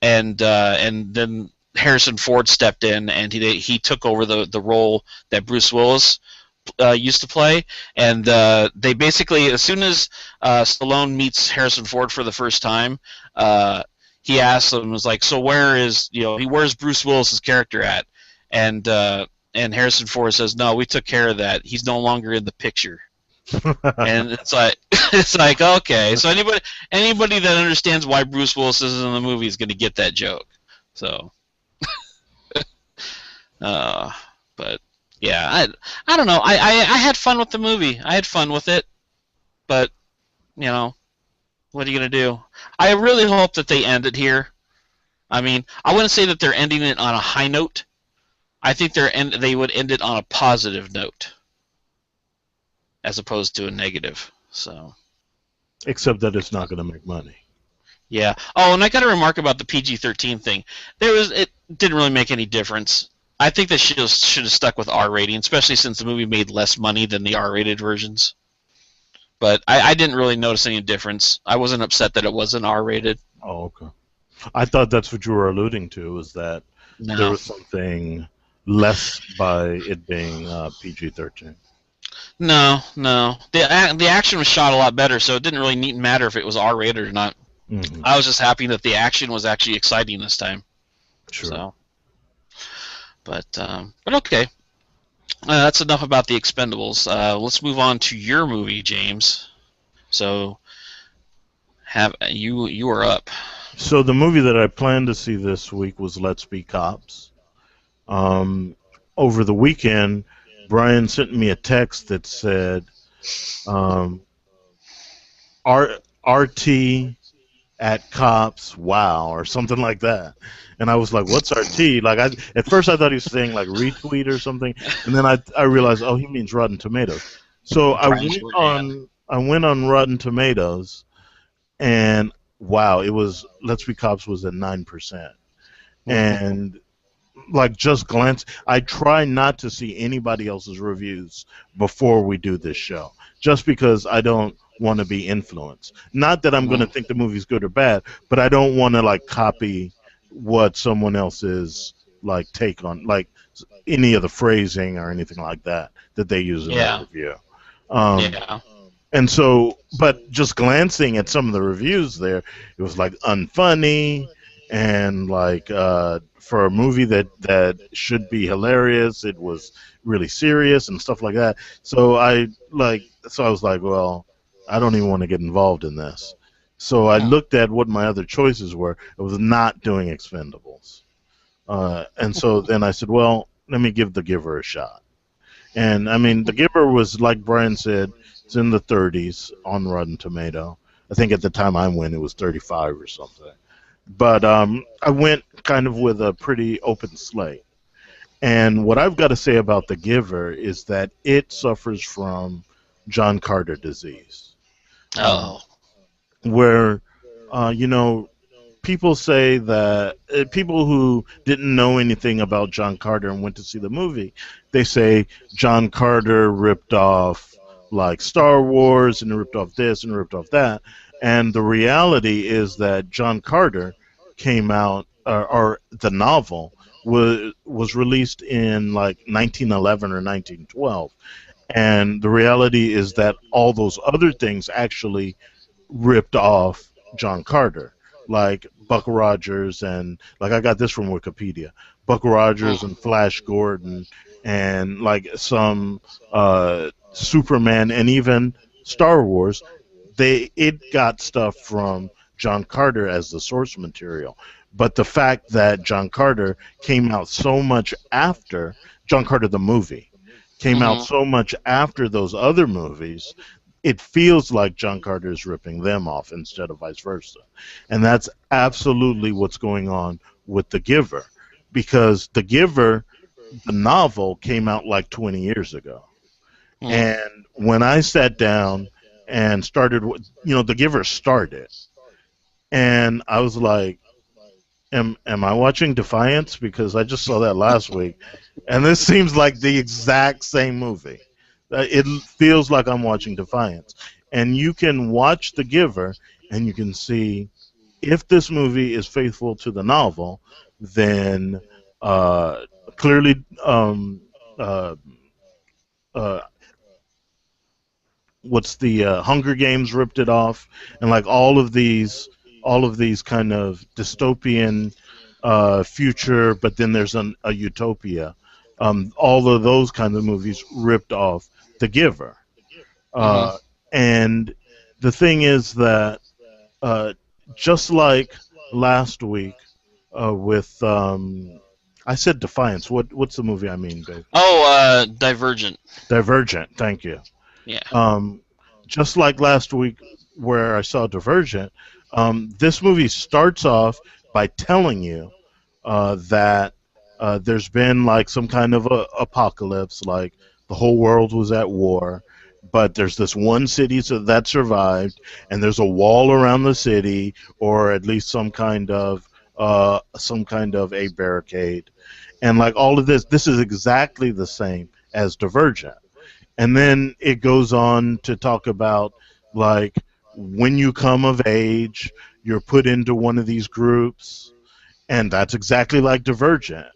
and then Harrison Ford stepped in and he took over the role that Bruce Willis used to play, and they basically, as soon as Stallone meets Harrison Ford for the first time, he asks him, was like, so where's Bruce Willis's character at? And Harrison Ford says, no, we took care of that. He's no longer in the picture. And it's like okay, so anybody that understands why Bruce Willis is in the movie is going to get that joke. So, but. Yeah, I don't know. I had fun with the movie. I had fun with it. but what are you gonna do? I really hope that they end it here. I mean, I wouldn't say that they're ending it on a high note. I think they would end it on a positive note, as opposed to a negative. So. Except that it's not going to make money. Yeah. Oh, and I got to remark about the PG-13 thing. It didn't really make any difference. I think they should have stuck with R rating, especially since the movie made less money than the R-rated versions. But I didn't really notice any difference. I wasn't upset that it wasn't R-rated. Oh, okay. I thought that's what you were alluding to, was that there No. was something less by it being PG-13. No. The action was shot a lot better, so it didn't really matter if it was R-rated or not. Mm-hmm. I was just happy that the action was actually exciting this time. Sure. So. But okay. That's enough about the Expendables. Let's move on to your movie, James. So, you are up. So the movie that I planned to see this week was Let's Be Cops. Over the weekend, Brian sent me a text that said, RT at cops, wow, or something like that. And I was like, what's RT? Like, at first I thought he was saying like retweet or something, and then I realized, oh, he means Rotten Tomatoes. So I went on Rotten Tomatoes, and wow, it was Let's Be Cops was at 9%, and like just glance. I try not to see anybody else's reviews before we do this show, just because I don't want to be influenced. Not that I'm going to think the movie's good or bad, but I don't want to like copy what someone else's like take on like any of the phrasing or anything like that they use in their review. Yeah. And so, but just glancing at some of the reviews there, it was like unfunny, and like for a movie that should be hilarious, it was really serious and stuff like that. So I was like, well, I don't even want to get involved in this. So I looked at what my other choices were. It was not doing Expendables, and so then I said, well, let me give The Giver a shot. And I mean, The Giver was, like Brian said, it's in the 30s on Rotten Tomato. I think at the time I went, it was 35 or something. But I went kind of with a pretty open slate. And what I've got to say about The Giver is that it suffers from John Carter disease. Where, people say that people who didn't know anything about John Carter and went to see the movie, they say John Carter ripped off like Star Wars and ripped off this and ripped off that. And the reality is that John Carter came out, or the novel was released in like 1911 or 1912. And the reality is that all those other things actually ripped off John Carter, like Buck Rogers, and like I got this from Wikipedia, Buck Rogers and Flash Gordon, and like some Superman, and even Star Wars. It got stuff from John Carter as the source material. But the fact that John Carter came out so much after, John Carter the movie came out so much after those other movies, it feels like John Carter is ripping them off instead of vice versa. And that's absolutely what's going on with The Giver. Because The Giver, the novel, came out like 20 years ago. And when I sat down and started, The Giver started, and I was like, am I watching Defiance? Because I just saw that last week, and this seems like the exact same movie. It feels like I'm watching Defiance. And you can watch The Giver, and you can see if this movie is faithful to the novel, then clearly what's the Hunger Games ripped it off, and like all of these kind of dystopian future, but then there's a utopia. All of those kind of movies ripped off The Giver. And the thing is that just like last week with I said Defiance. What's the movie I mean, Dave? Oh, Divergent. Divergent. Thank you. Yeah. just like last week where I saw Divergent, this movie starts off by telling you that there's been like some kind of a apocalypse, like the whole world was at war, but there's this one city that survived, and there's a wall around the city, or at least some kind of a barricade, and like all of this is exactly the same as Divergent. And then it goes on to talk about like when you come of age, you're put into one of these groups, and that's exactly like Divergent.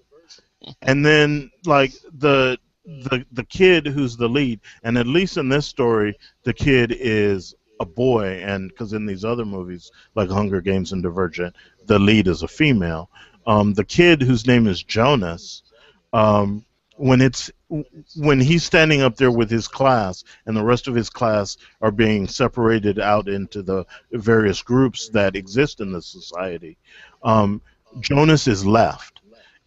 And then like the kid who's the lead, and at least in this story, the kid is a boy, and because in these other movies like Hunger Games and Divergent, the lead is a female. The kid whose name is Jonas, um, when it's when he's standing up there with his class, and the rest of his class are being separated out into the various groups that exist in the society, um, Jonas is left.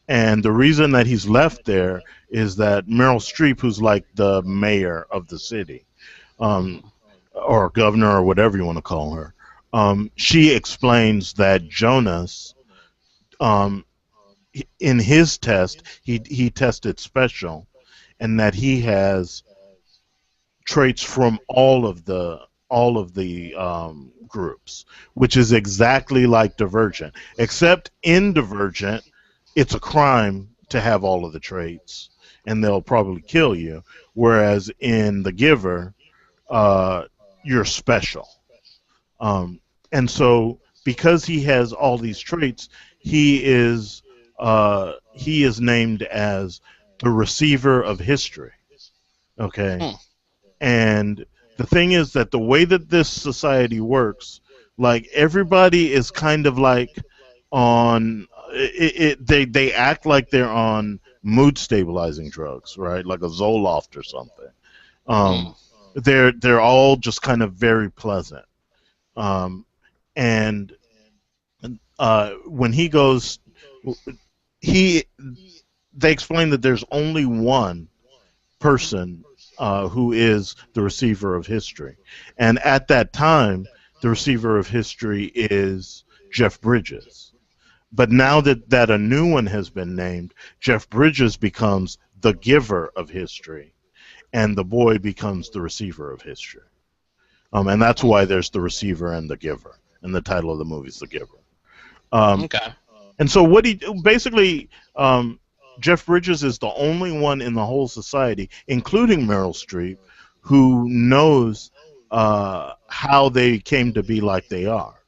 And the reason that he's left there is that Meryl Streep, who's like the mayor of the city, um, or governor, or whatever you want to call her, she explains that Jonas, um, in his test, he tested special, and that he has traits from all of the groups, which is exactly like Divergent, except in Divergent, it's a crime to have all of the traits, and they'll probably kill you. Whereas in The Giver, uh, you're special. Um, and so, because he has all these traits, he is named as the receiver of history. Okay, Hmm. and the thing is that the way that this society works, like everybody is kind of like on they act like they're on mood stabilizing drugs, right? Like a Zoloft or something. Hmm. Um, they're all just kind of very pleasant. Um, and when he goes, he they explain that there's only one person who is the receiver of history. And at that time, the receiver of history is Jeff Bridges. But now that a new one has been named, Jeff Bridges becomes the giver of history, and the boy becomes the receiver of history. And that's why there's the receiver and the giver, and the title of the movie is The Giver. Um, Okay. and so what he basically, Jeff Bridges is the only one in the whole society, including Meryl Streep, who knows how they came to be like they are,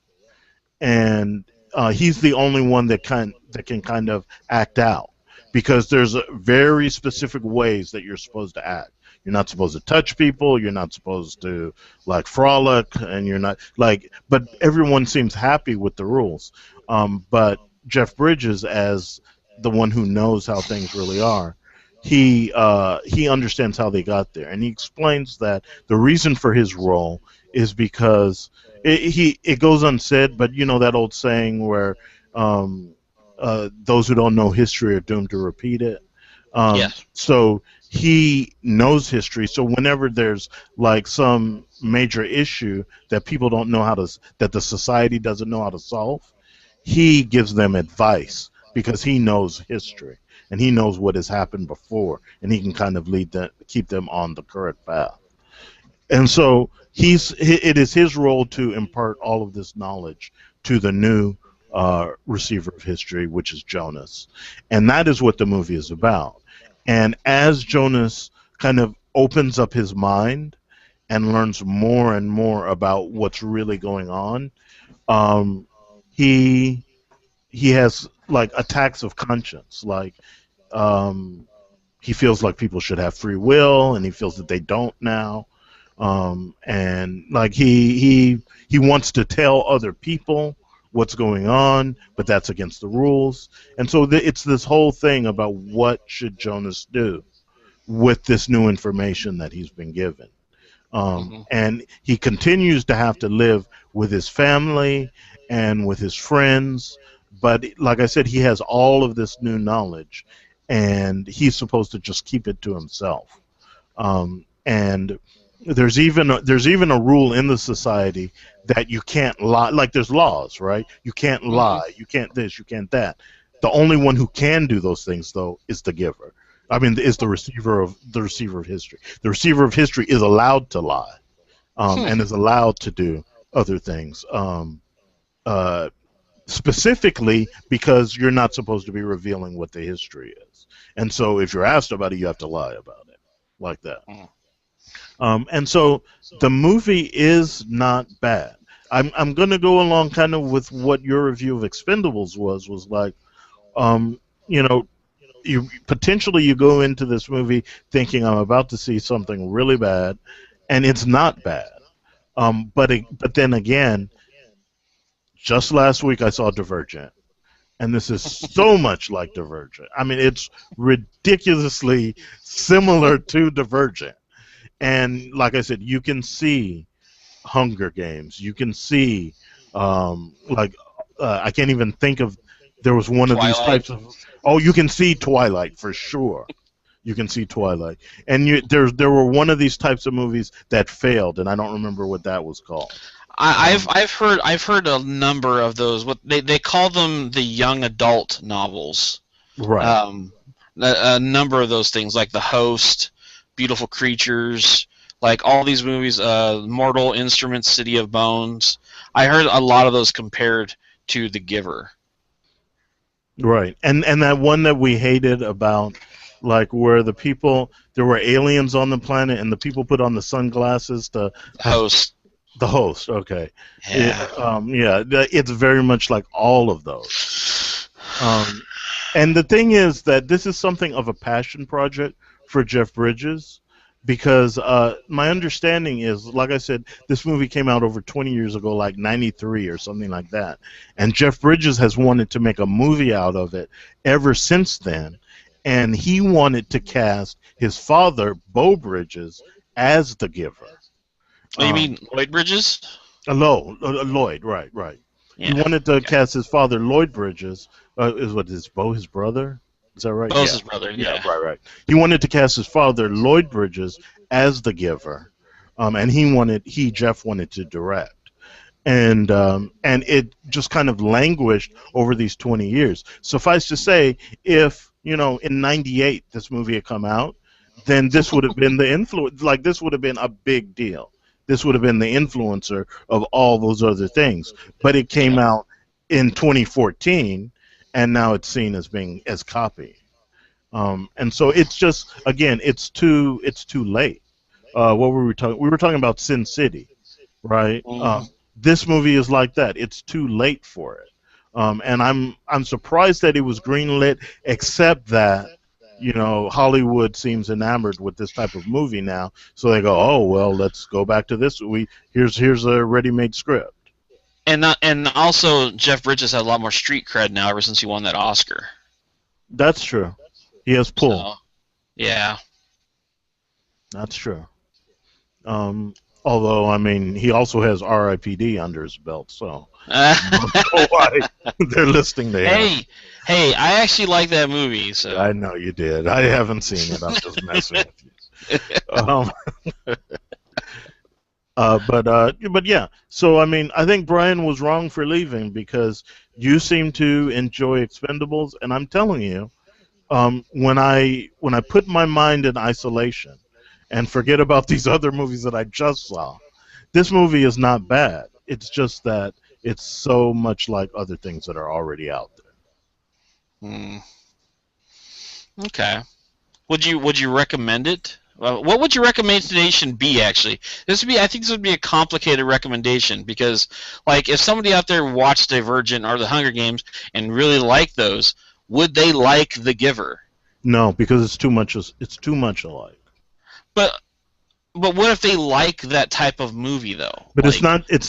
and he's the only one that can kind of act out, because there's very specific ways that you're supposed to act. You're not supposed to touch people. You're not supposed to like frolic, and you're not like. But everyone seems happy with the rules. But Jeff Bridges, as the one who knows how things really are, he understands how they got there, and he explains that the reason for his role is because it goes unsaid, but you know that old saying where those who don't know history are doomed to repeat it. Yes. So he knows history. So whenever there's like some major issue that people don't know that the society doesn't know how to solve, he gives them advice because he knows history and he knows what has happened before, and he can kind of keep them on the correct path. And so it is his role to impart all of this knowledge to the new receiver of history, which is Jonas, and that is what the movie is about. And as Jonas kind of opens up his mind and learns more and more about what's really going on, um, he he has like attacks of conscience, like um, he feels like people should have free will, and he feels that they don't now. And like he wants to tell other people what's going on, but that's against the rules. And so it's this whole thing about what should Jonas do with this new information that he's been given. Hmm. And he continues to have to live with his family and with his friends, but like I said, he has all of this new knowledge, and he's supposed to just keep it to himself. And There's even a rule in the society that you can't lie. Like there's laws, right? You can't lie. You can't this. You can't that. The only one who can do those things, though, is the giver. I mean, is the receiver of history. The receiver of history is allowed to lie, and is allowed to do other things. Uh, Specifically because you're not supposed to be revealing what the history is, and so if you're asked about it, you have to lie about it, like that. And so the movie is not bad. I'm going to go along kind of with what your review of Expendables was like. You know, you go into this movie thinking I'm about to see something really bad, and it's not bad. But then again, just last week I saw Divergent, and this is so much like Divergent. I mean, it's ridiculously similar to Divergent. And like I said, you can see Hunger Games. You can see, I can't even think of. There was one Twilight. of these types of. Oh, you can see Twilight for sure. You can see Twilight, and there were one of these types of movies that failed, and I don't remember what that was called. I've heard a number of those. What they call them, the young adult novels. Right. A number of those things, like The Host, Beautiful Creatures, like all these movies, Mortal Instruments, City of Bones. I heard a lot of those compared to The Giver. Right, and that one that we hated about, like where there were aliens on the planet, and the people put on the sunglasses to Host. The Host, okay. Yeah. It's very much like all of those. And the thing is that this is something of a passion project for Jeff Bridges, because my understanding is, like I said, this movie came out over 20 years ago, like 93 or something like that. And Jeff Bridges has wanted to make a movie out of it ever since then. And he wanted to cast his father, Beau Bridges, as the Giver. Oh, you mean Lloyd Bridges? Lloyd, right. Yeah. He wanted to cast his father, Lloyd Bridges. Is Beau his brother? Is that right? Beau's his brother, yeah. Right. He wanted to cast his father, Lloyd Bridges, as the Giver, and Jeff wanted to direct. And it just kind of languished over these 20 years. Suffice to say, if, in 98 this movie had come out, then this would have been the influence, like this would have been a big deal. This would have been the influencer of all those other things. But it came out in 2014, and now it's seen as being as copy. And so it's just, again, it's too late. What were we talking? We were talking about Sin City, right? This movie is like that. It's too late for it. And I'm surprised that it was greenlit, except that Hollywood seems enamored with this type of movie now, so they go, oh well, let's go back to this. Here's a ready-made script. And also Jeff Bridges has a lot more street cred now ever since he won that Oscar. That's true. He has pull. So, yeah. That's true. Although, I mean, he also has R.I.P.D. under his belt, so I don't know why they're listing the Hey, I actually like that movie. So I know you did. I haven't seen it. I'm just messing with you. But yeah. So I mean, I think Brian was wrong for leaving because you seem to enjoy Expendables, and I'm telling you, when I put my mind in isolation and forget about these other movies that I just saw, this movie is not bad. It's just that it's so much like other things that are already out there. Okay. Would you recommend it? What would your recommendation be? Actually, I think this would be a complicated recommendation because, like, if somebody out there watched Divergent or The Hunger Games and really liked those, would they like The Giver? No, because it's too much. It's too much alike. But what if they like that type of movie though? But it's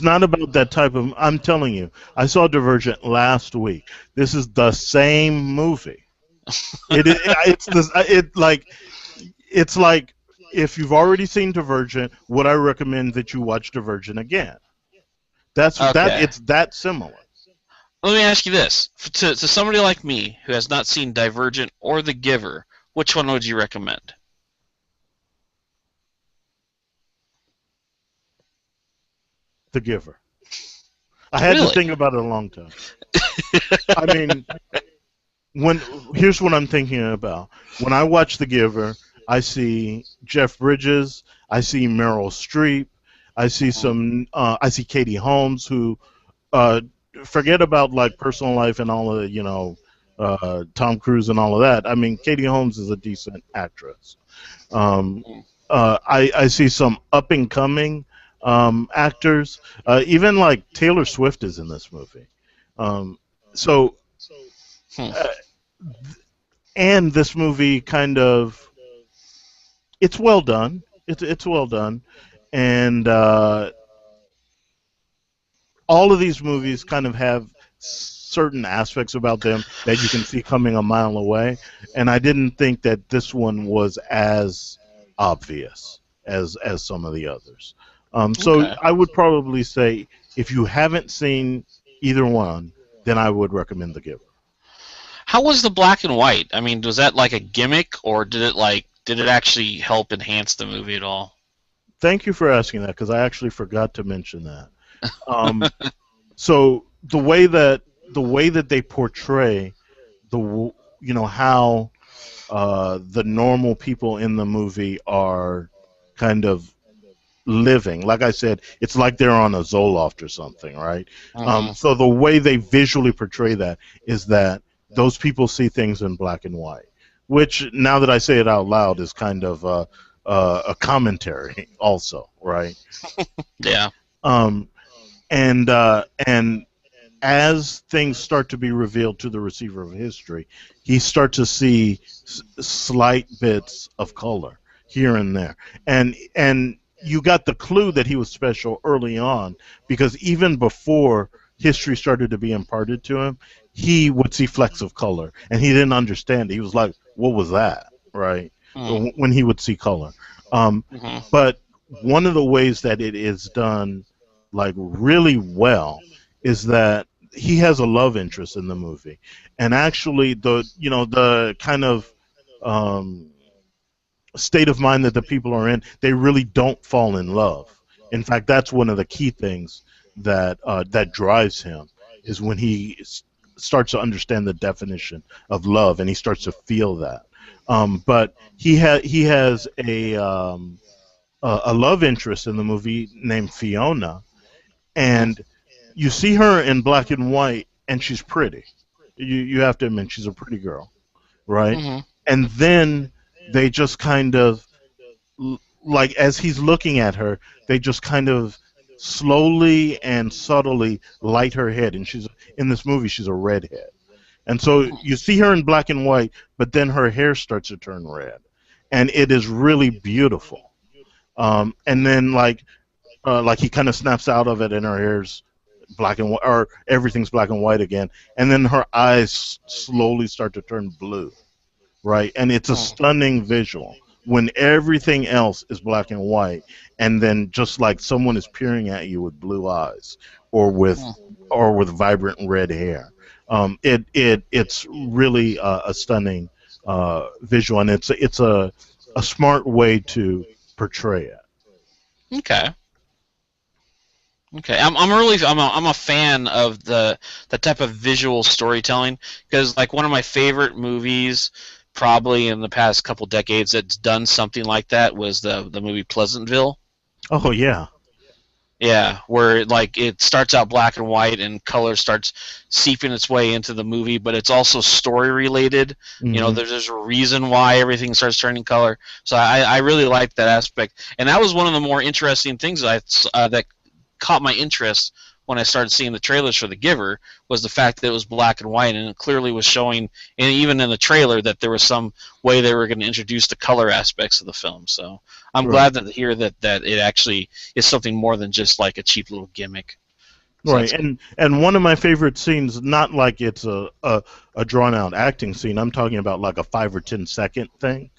not about that type of. I'm telling you, I saw Divergent last week. This is the same movie. It's like if you've already seen Divergent, would I recommend that you watch Divergent again? It's that similar. Let me ask you this: to somebody like me who has not seen Divergent or The Giver, which one would you recommend? The Giver. I had to Really? think about it a long time. I mean, here's what I'm thinking about. When I watch The Giver, I see Jeff Bridges, I see Meryl Streep, I see I see Katie Holmes, who uh, forget about like personal life and all of the, Tom Cruise and all of that. I mean, Katie Holmes is a decent actress. Um, I see some up and coming actors. Even like Taylor Swift is in this movie. So, Hmm. uh, and this movie kind of, it's well done. It's well done, and all of these movies kind of have certain aspects about them that you can see coming a mile away, and I didn't think that this one was as obvious as some of the others. So Okay. I would probably say if you haven't seen either one, then I would recommend The Giver. How was the black and white? I mean, was that like a gimmick, or did it actually help enhance the movie at all? Thank you for asking that because I actually forgot to mention that. Um, so the way that they portray how the normal people in the movie are kind of living. Like I said, it's like they're on a Zoloft or something, right? Hmm. So the way they visually portray that is that those people see things in black and white, which now that I say it out loud is kind of a commentary, also, right? Yeah. Um, and as things start to be revealed to the receiver of history, he starts to see slight bits of color here and there, and you got the clue that he was special early on because even before history started to be imparted to him, he would see flecks of color, and he didn't understand it. He was like, "What was that?" Right? When he would see color, Mm-hmm. but one of the ways that it is done, like really well, is that he has a love interest in the movie, and actually the kind of um, state of mind that the people are in, they really don't fall in love. In fact, that's one of the key things that drives him is when he starts to understand the definition of love and he starts to feel that. But he has a love interest in the movie named Fiona, and you see her in black and white, and she's pretty. You have to admit she's a pretty girl, right? Mm-hmm. And then they just kind of like as he's looking at her, they just kind of slowly and subtly light her head, and she's in this movie. She's a redhead, and so you see her in black and white, but then her hair starts to turn red, and it is really beautiful. And then like he kind of snaps out of it, and her hair's black and white, or everything's black and white again, and then her eyes slowly start to turn blue, right? And it's a stunning visual when everything else is black and white, and then just like someone is peering at you with blue eyes, or with vibrant red hair. It's really a stunning visual, and it's a smart way to portray it. Okay. Okay, I'm a fan of the type of visual storytelling because like one of my favorite movies probably in the past couple decades that's done something like that was the movie Pleasantville. Oh yeah. Yeah, where like it starts out black and white and color starts seeping its way into the movie, but it's also story related. You know, Hmm. there's a reason why everything starts turning color. So I really like that aspect, and that was one of the more interesting things that caught my interest when I started seeing the trailers for The Giver was the fact that it was black and white, and it clearly was showing, and even in the trailer, that there was some way they were going to introduce the color aspects of the film. So I'm Right. glad to hear that it actually is something more than just like a cheap little gimmick. So Right, that's and one of my favorite scenes, not like it's a drawn out acting scene. I'm talking about like a 5 or 10 second thing,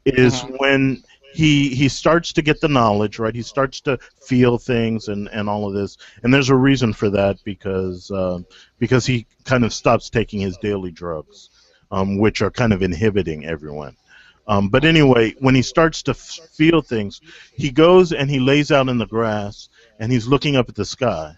is Mhm. when he starts to get the knowledge, right? He starts to feel things and all of this, and there's a reason for that because he kind of stops taking his daily drugs, which are kind of inhibiting everyone. But anyway, when he starts to feel things, he goes and he lays out in the grass and he's looking up at the sky.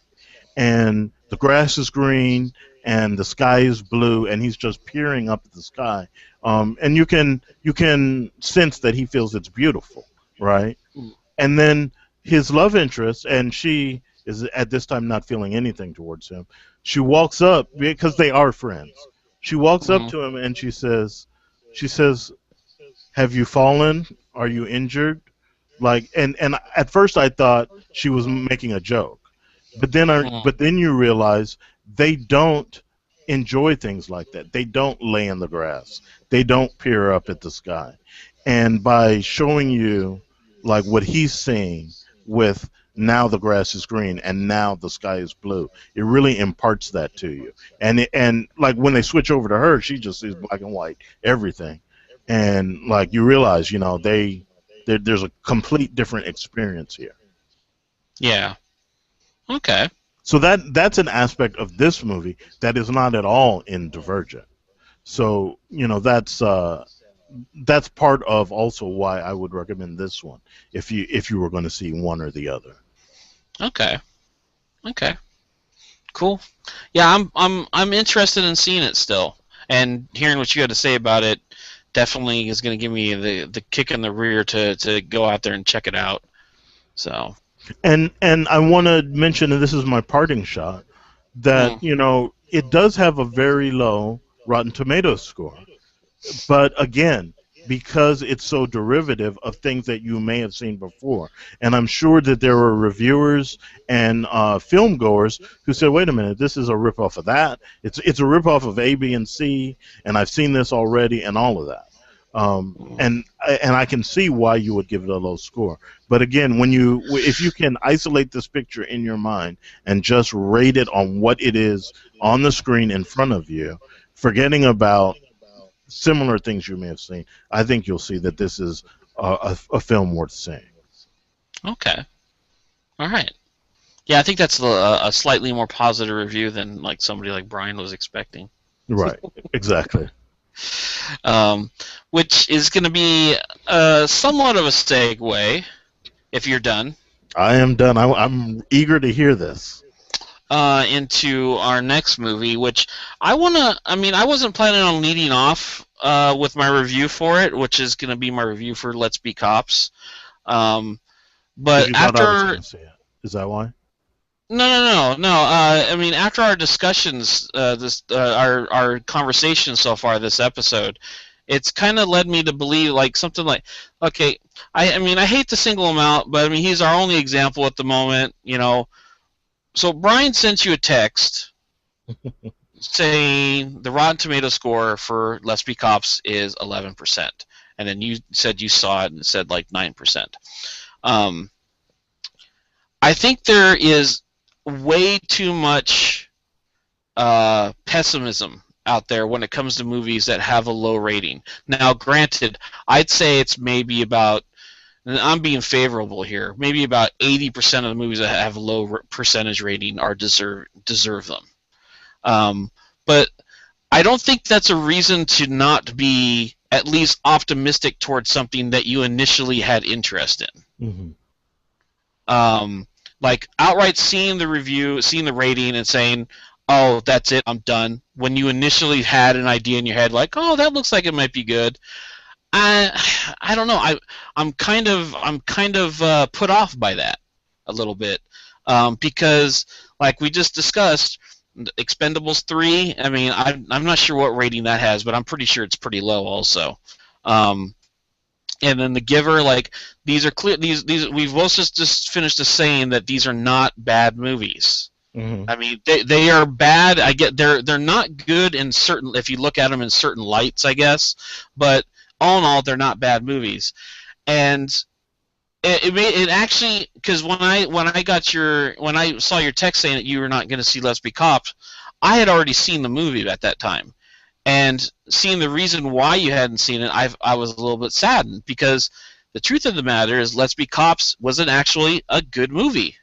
And the grass is green and the sky is blue and he's just peering up at the sky. And you can sense that he feels it's beautiful, right? And then his love interest, and she is at this time not feeling anything towards him. She walks up because they are friends. She walks up to him and she says, "Have you fallen? Are you injured?" Like, and at first I thought she was making a joke, but then you realize they don't enjoy things like that. They don't lay in the grass. They don't peer up at the sky. And by showing you like what he's seeing with now the grass is green and now the sky is blue, it really imparts that to you. And like when they switch over to her, she just sees black and white everything, and like you realize, there's a complete different experience here. Yeah. Okay. So that's an aspect of this movie that is not at all in Divergent. So that's part of also why I would recommend this one if you were going to see one or the other. Okay. Okay. Cool. Yeah, I'm interested in seeing it still, and hearing what you had to say about it definitely is going to give me the kick in the rear to go out there and check it out. So. And I want to mention, and this is my parting shot, that it does have a very low Rotten Tomatoes score, but again, because it's so derivative of things that you may have seen before, and I'm sure that there were reviewers and film goers who said, "Wait a minute, this is a ripoff of that. It's a ripoff of A, B, and C, and I've seen this already," and all of that. And I can see why you would give it a low score. But again, if you can isolate this picture in your mind and just rate it on what it is on the screen in front of you, forgetting about similar things you may have seen, I think you'll see that this is a film worth seeing. Okay. All right. Yeah, I think that's a slightly more positive review than like somebody like Brian was expecting. Right. Exactly. Which is going to be somewhat of a segue, if you're done. I am done. I'm eager to hear this. Into our next movie, which I wasn't planning on leading off with my review for it, which is going to be my review for Let's Be Cops. But after... Is that why? No. After our discussions, our conversation so far this episode, it's kind of led me to believe like something like, okay, I hate to single him out, but he's our only example at the moment, So Brian sent you a text saying the Rotten Tomato score for Let's Be Cops is 11%, and then you said you saw it and it said like 9%. I think there is way too much pessimism out there when it comes to movies that have a low rating. Now, granted, I'd say it's maybe about, and I'm being favorable here, maybe about 80% of the movies that have a low percentage rating are deserve them. But I don't think that's a reason to not be at least optimistic towards something that you initially had interest in. Mm-hmm. Like outright seeing the review, seeing the rating, and saying, "Oh, that's it, I'm done." When you initially had an idea in your head, like, "Oh, that looks like it might be good," I don't know. I'm kind of put off by that a little bit because, like we just discussed, Expendables 3. I'm not sure what rating that has, but I'm pretty sure it's pretty low also. And then The Giver, like these are clear. These we've both just finished saying that these are not bad movies. Mm-hmm. They are bad. I get they're not good in certain, if you look at them in certain lights, I guess. But all in all, they're not bad movies. And it actually, because when I saw your text saying that you were not going to see Let's Be Cops, I had already seen the movie at that time. And seeing the reason why you hadn't seen it, I was a little bit saddened, because the truth of the matter is Let's Be Cops wasn't actually a good movie.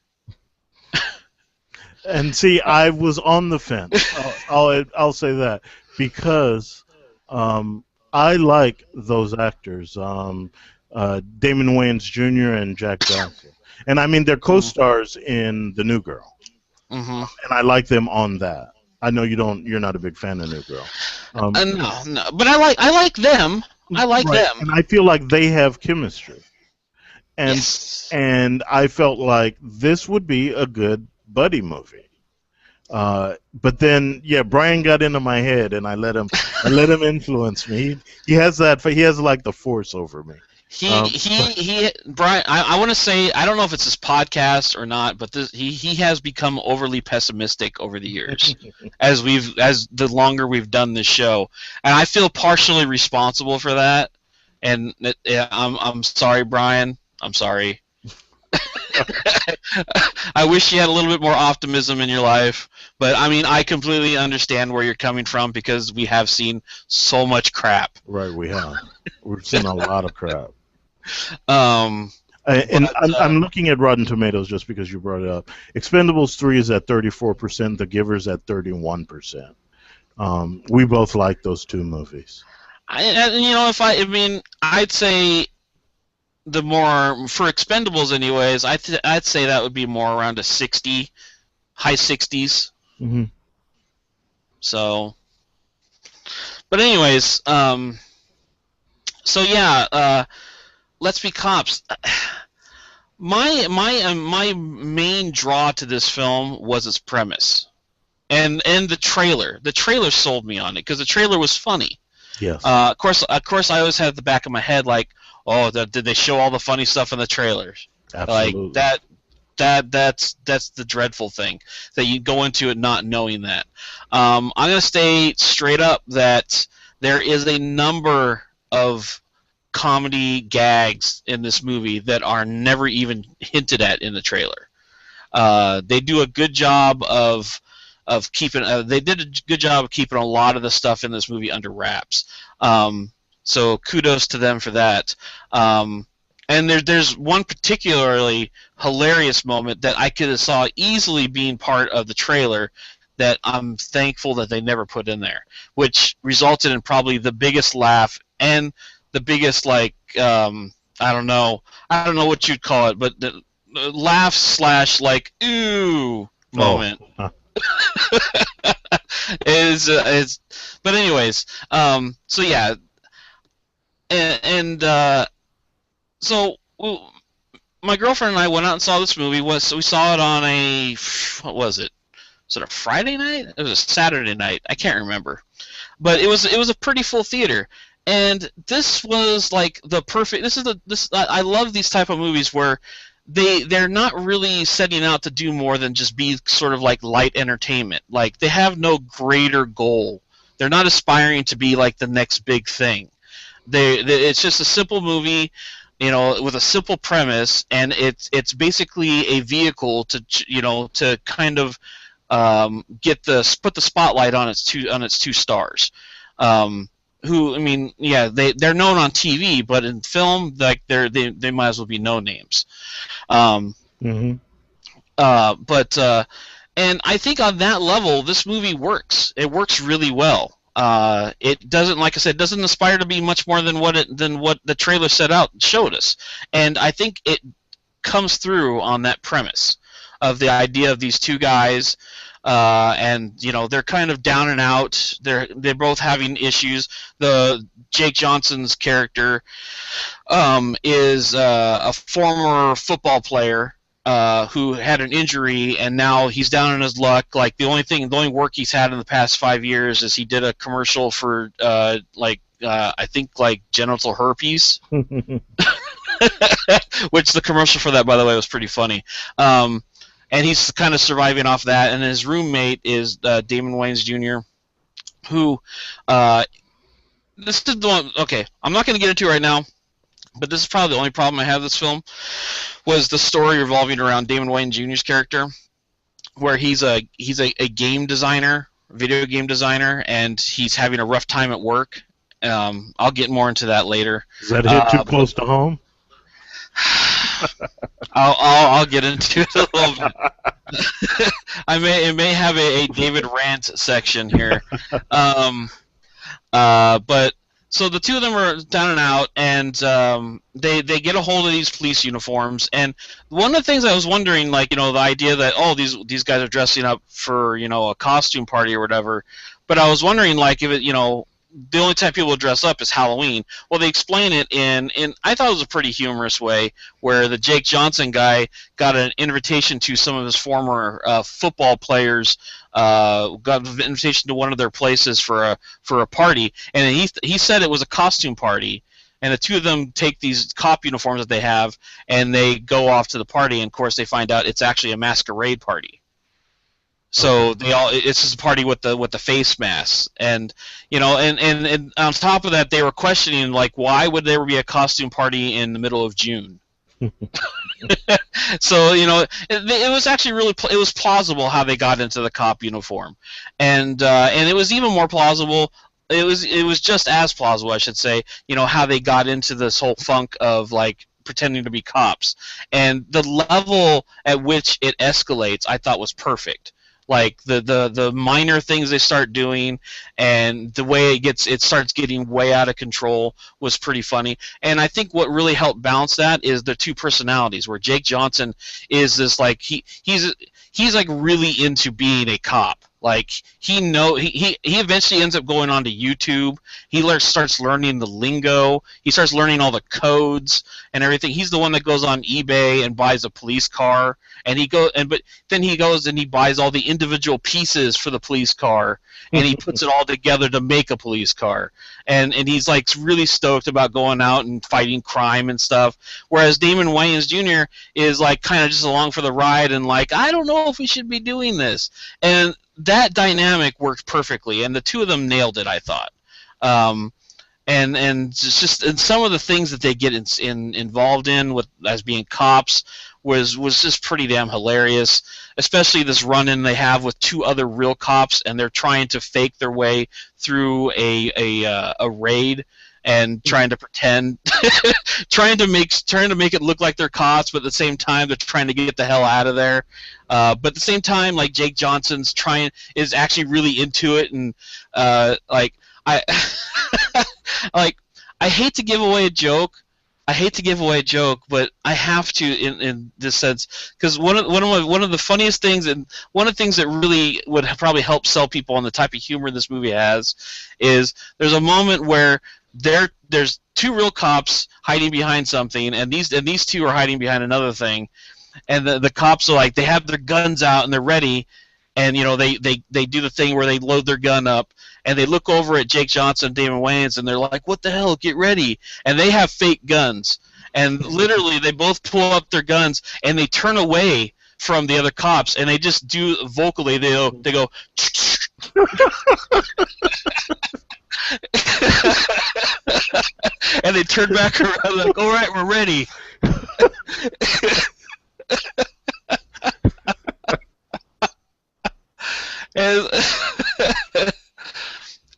And see, I was on the fence. I'll say that, because I like those actors, Damon Wayans Jr. and Jack Johnson, and I mean they're co-stars in The New Girl, and I like them on that. I know you're not a big fan of New Girl. No, but I like them. I like them, and I feel like they have chemistry, and yes. and I felt like this would be a good buddy movie. But then, Brian got into my head, and I let him influence me. He has like the force over me. Brian. I want to say, I don't know if it's his podcast or not, but he has become overly pessimistic over the years, as the longer we've done this show, and I feel partially responsible for that. And I'm sorry, Brian. I'm sorry. I wish you had a little bit more optimism in your life, but I mean, I completely understand where you're coming from because we have seen so much crap. Right, we have. We've seen a lot of crap. I'm looking at Rotten Tomatoes just because you brought it up. Expendables 3 is at 34%. The Giver's at 31%. We both like those two movies. I'd say. The more for Expendables, anyways, I'd say that would be more around a 60, high 60s. Mm-hmm. So, but anyways, Let's Be Cops. My main draw to this film was its premise, and the trailer. The trailer sold me on it because the trailer was funny. Yes. Of course, I always had at the back of my head like, oh, did they show all the funny stuff in the trailers? Absolutely. Like that's the dreadful thing, that you go into it not knowing that. I'm gonna stay straight up that there is a number of comedy gags in this movie that are never even hinted at in the trailer. They do a good job of keeping. They did a good job of keeping a lot of the stuff in this movie under wraps. So kudos to them for that. And there's one particularly hilarious moment that I could have saw easily being part of the trailer that I'm thankful that they never put in there, which resulted in probably the biggest laugh and the biggest, like, I don't know what you'd call it, but the laugh / like ooh moment. Oh. is but anyways, so yeah. So my girlfriend and I went out and saw this movie. We saw it on what was it? Was it a Friday night? It was a Saturday night. I can't remember, but it was a pretty full theater. And this was like the perfect. I love these type of movies where they're not really setting out to do more than just be sort of like light entertainment. Like, they have no greater goal. They're not aspiring to be like the next big thing. It's just a simple movie, with a simple premise, and it's basically a vehicle to kind of put the spotlight on its two stars. Who, I mean, yeah, they're known on TV, but in film, like they might as well be no names. Mm-hmm. And I think on that level, this movie works. It works really well. It doesn't, like I said, doesn't aspire to be much more than what the trailer showed us, and I think it comes through on that premise of the idea of these two guys, and they're kind of down and out. They're both having issues. The Jake Johnson's character is a former football player who had an injury, and now he's down on his luck. Like, the only work he's had in the past 5 years is he did a commercial for I think like genital herpes, which the commercial for that, by the way, was pretty funny. And he's kind of surviving off that. And his roommate is Damon Wayans Jr., who this is the one. Okay, I'm not going to get into it right now, but this is probably the only problem I have with this film, was the story revolving around Damon Wayans Jr.'s character, where he's a game designer, video game designer, and he's having a rough time at work. I'll get more into that later. Does that hit too close to home? I'll get into it a little bit. It may have a David rant section here, but So the two of them are down and out, and they get a hold of these police uniforms. And one of the things I was wondering, like, the idea that, oh, these guys are dressing up for, a costume party or whatever. But I was wondering, like, if it, the only time people dress up is Halloween. Well, they explain it in I thought it was a pretty humorous way, where the Jake Johnson guy got an invitation to some of his former football players. Got an invitation to one of their places for a party, and he said it was a costume party, and the two of them take these cop uniforms that they have, and they go off to the party, and of course they find out it's actually a masquerade party. So it's just a party with the face masks, and and on top of that, they were questioning, like, why would there be a costume party in the middle of June? So it was actually it was plausible how they got into the cop uniform, and it was even more plausible. It was just as plausible, I should say. How they got into this whole funk of, like, pretending to be cops, and the level at which it escalates, I thought was perfect. Like the minor things they start doing, and the way it starts getting way out of control was pretty funny. And I think what really helped balance that is the two personalities, where Jake Johnson is this, like, he's like really into being a cop. Like, he eventually ends up going onto YouTube. He starts learning the lingo. He starts learning all the codes and everything. He's the one that goes on eBay and buys a police car, but then he goes and he buys all the individual pieces for the police car, and he puts it all together to make a police car. And he's, like, really stoked about going out and fighting crime and stuff. Whereas Damon Wayans Jr. is, like, kind of just along for the ride and, like, I don't know if we should be doing this. And that dynamic worked perfectly, and the two of them nailed it, I thought. And it's and some of the things that they get involved in as being cops was just pretty damn hilarious. Especially this run-in they have with two other real cops, and they're trying to fake their way through a raid and trying to pretend, trying to make it look like they're cops, but at the same time they're trying to get the hell out of there. But at the same time, like, Jake Johnson's is actually really into it, and like, I like, I hate to give away a joke. But I have to in this sense, because one of the funniest things, and one of the things that really would probably help sell people on the type of humor this movie has, is there's a moment where there's two real cops hiding behind something, and these two are hiding behind another thing, and the cops are, like, they have their guns out and they're ready, and they do the thing where they load their gun up, and they look over at Jake Johnson and Damon Wayans, and they're like, what the hell, get ready. And they have fake guns, and literally they both pull up their guns and they turn away from the other cops, and they just do vocally, they go and they turn back around like, all right, we're ready.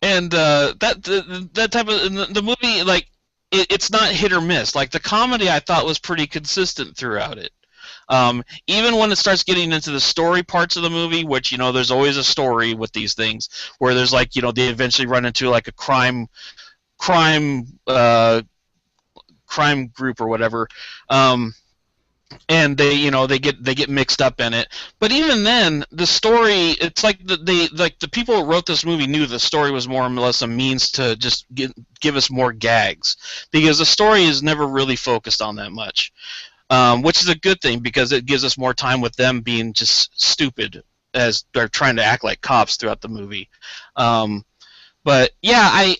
And that type of the movie, like, it's not hit or miss. Like, the comedy, I thought, was pretty consistent throughout it. Even when it starts getting into the story parts of the movie, which, there's always a story with these things, where there's, like, they eventually run into, like, a crime group or whatever, and they get mixed up in it. But even then, the story, it's like the people who wrote this movie knew the story was more or less a means to just give us more gags, because the story is never really focused on that much, which is a good thing, because it gives us more time with them being just stupid as they're trying to act like cops throughout the movie. But yeah,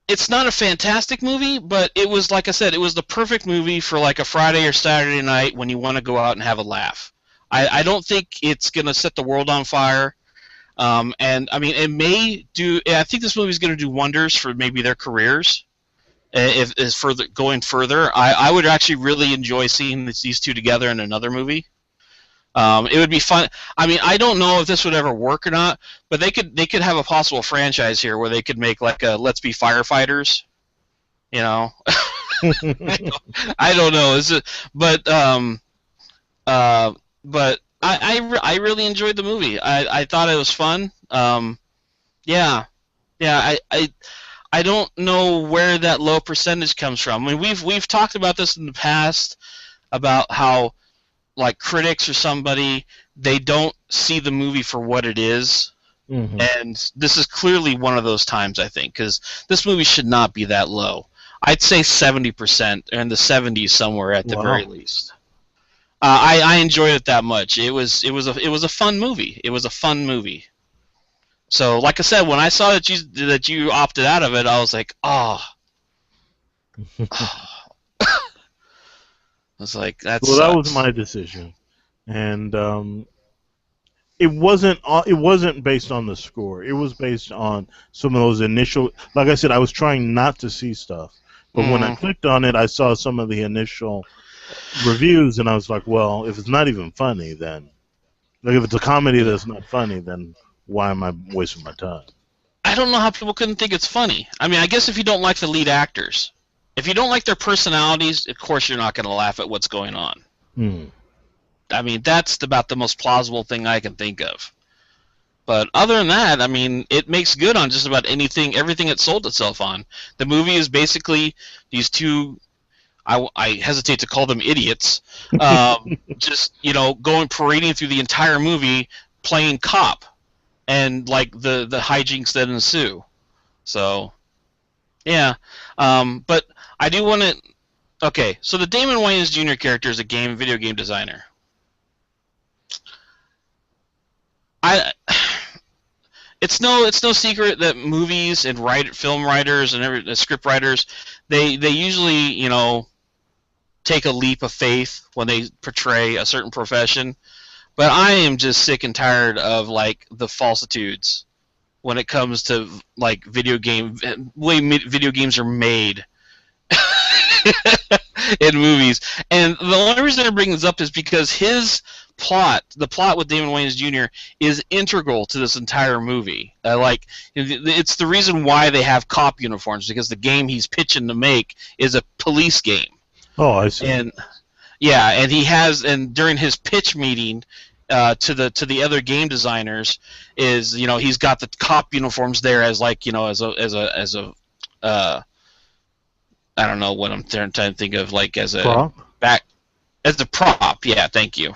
it's not a fantastic movie, but it was, like I said, it was the perfect movie for, like, a Friday or Saturday night when you want to go out and have a laugh. I don't think it's going to set the world on fire. And, I mean, it may do. I think this movie is going to do wonders for maybe their careers. If is further going further, I would actually really enjoy seeing these two together in another movie. It would be fun. I mean, I don't know if this would ever work or not, but they could have a possible franchise here where they could make, like, a Let's Be Firefighters. I don't know. But I really enjoyed the movie. I thought it was fun. Yeah. I don't know where that low percentage comes from. I mean, we've talked about this in the past about how like critics or somebody, they don't see the movie for what it is. Mm-hmm. And this is clearly one of those times, I think, because this movie should not be that low. I'd say 70% or in the 70s somewhere at the very least. I enjoyed it that much. It was a fun movie. It was a fun movie. So, like I said, when I saw that you opted out of it, I was like, oh. I was like, that Well, sucks. that was my decision, and it wasn't based on the score. It was based on some of those initial. Like I said, I was trying not to see stuff, but when I clicked on it, I saw some of the initial reviews, and I was like, well, if it's not even funny, then like if it's a comedy that's not funny, then why am I wasting my time? I don't know how people couldn't think it's funny. I mean, I guess if you don't like the lead actors, if you don't like their personalities, of course you're not going to laugh at what's going on. I mean, that's about the most plausible thing I can think of. But other than that, I mean, it makes good on just about everything it sold itself on. The movie is basically these two, I hesitate to call them idiots, just, going parading through the entire movie playing cop and, like, the hijinks that ensue. So, yeah. But I do want to... Okay, so the Damon Wayans Jr. character is a video game designer. It's no secret that movies and film writers and script writers, they usually, take a leap of faith when they portray a certain profession. But I am just sick and tired of, like, the falsitudes when it comes to, like, way video games are made in movies. And the only reason I bring this up is because the plot with Damon Wayans Jr. is integral to this entire movie. It's the reason why they have cop uniforms, because the game he's pitching to make is a police game. Oh, I see. And yeah, and during his pitch meeting to the other game designers, is he's got the cop uniforms there as, like, as a I don't know what I'm trying to think of, like, as a prop? As a prop. Yeah, thank you.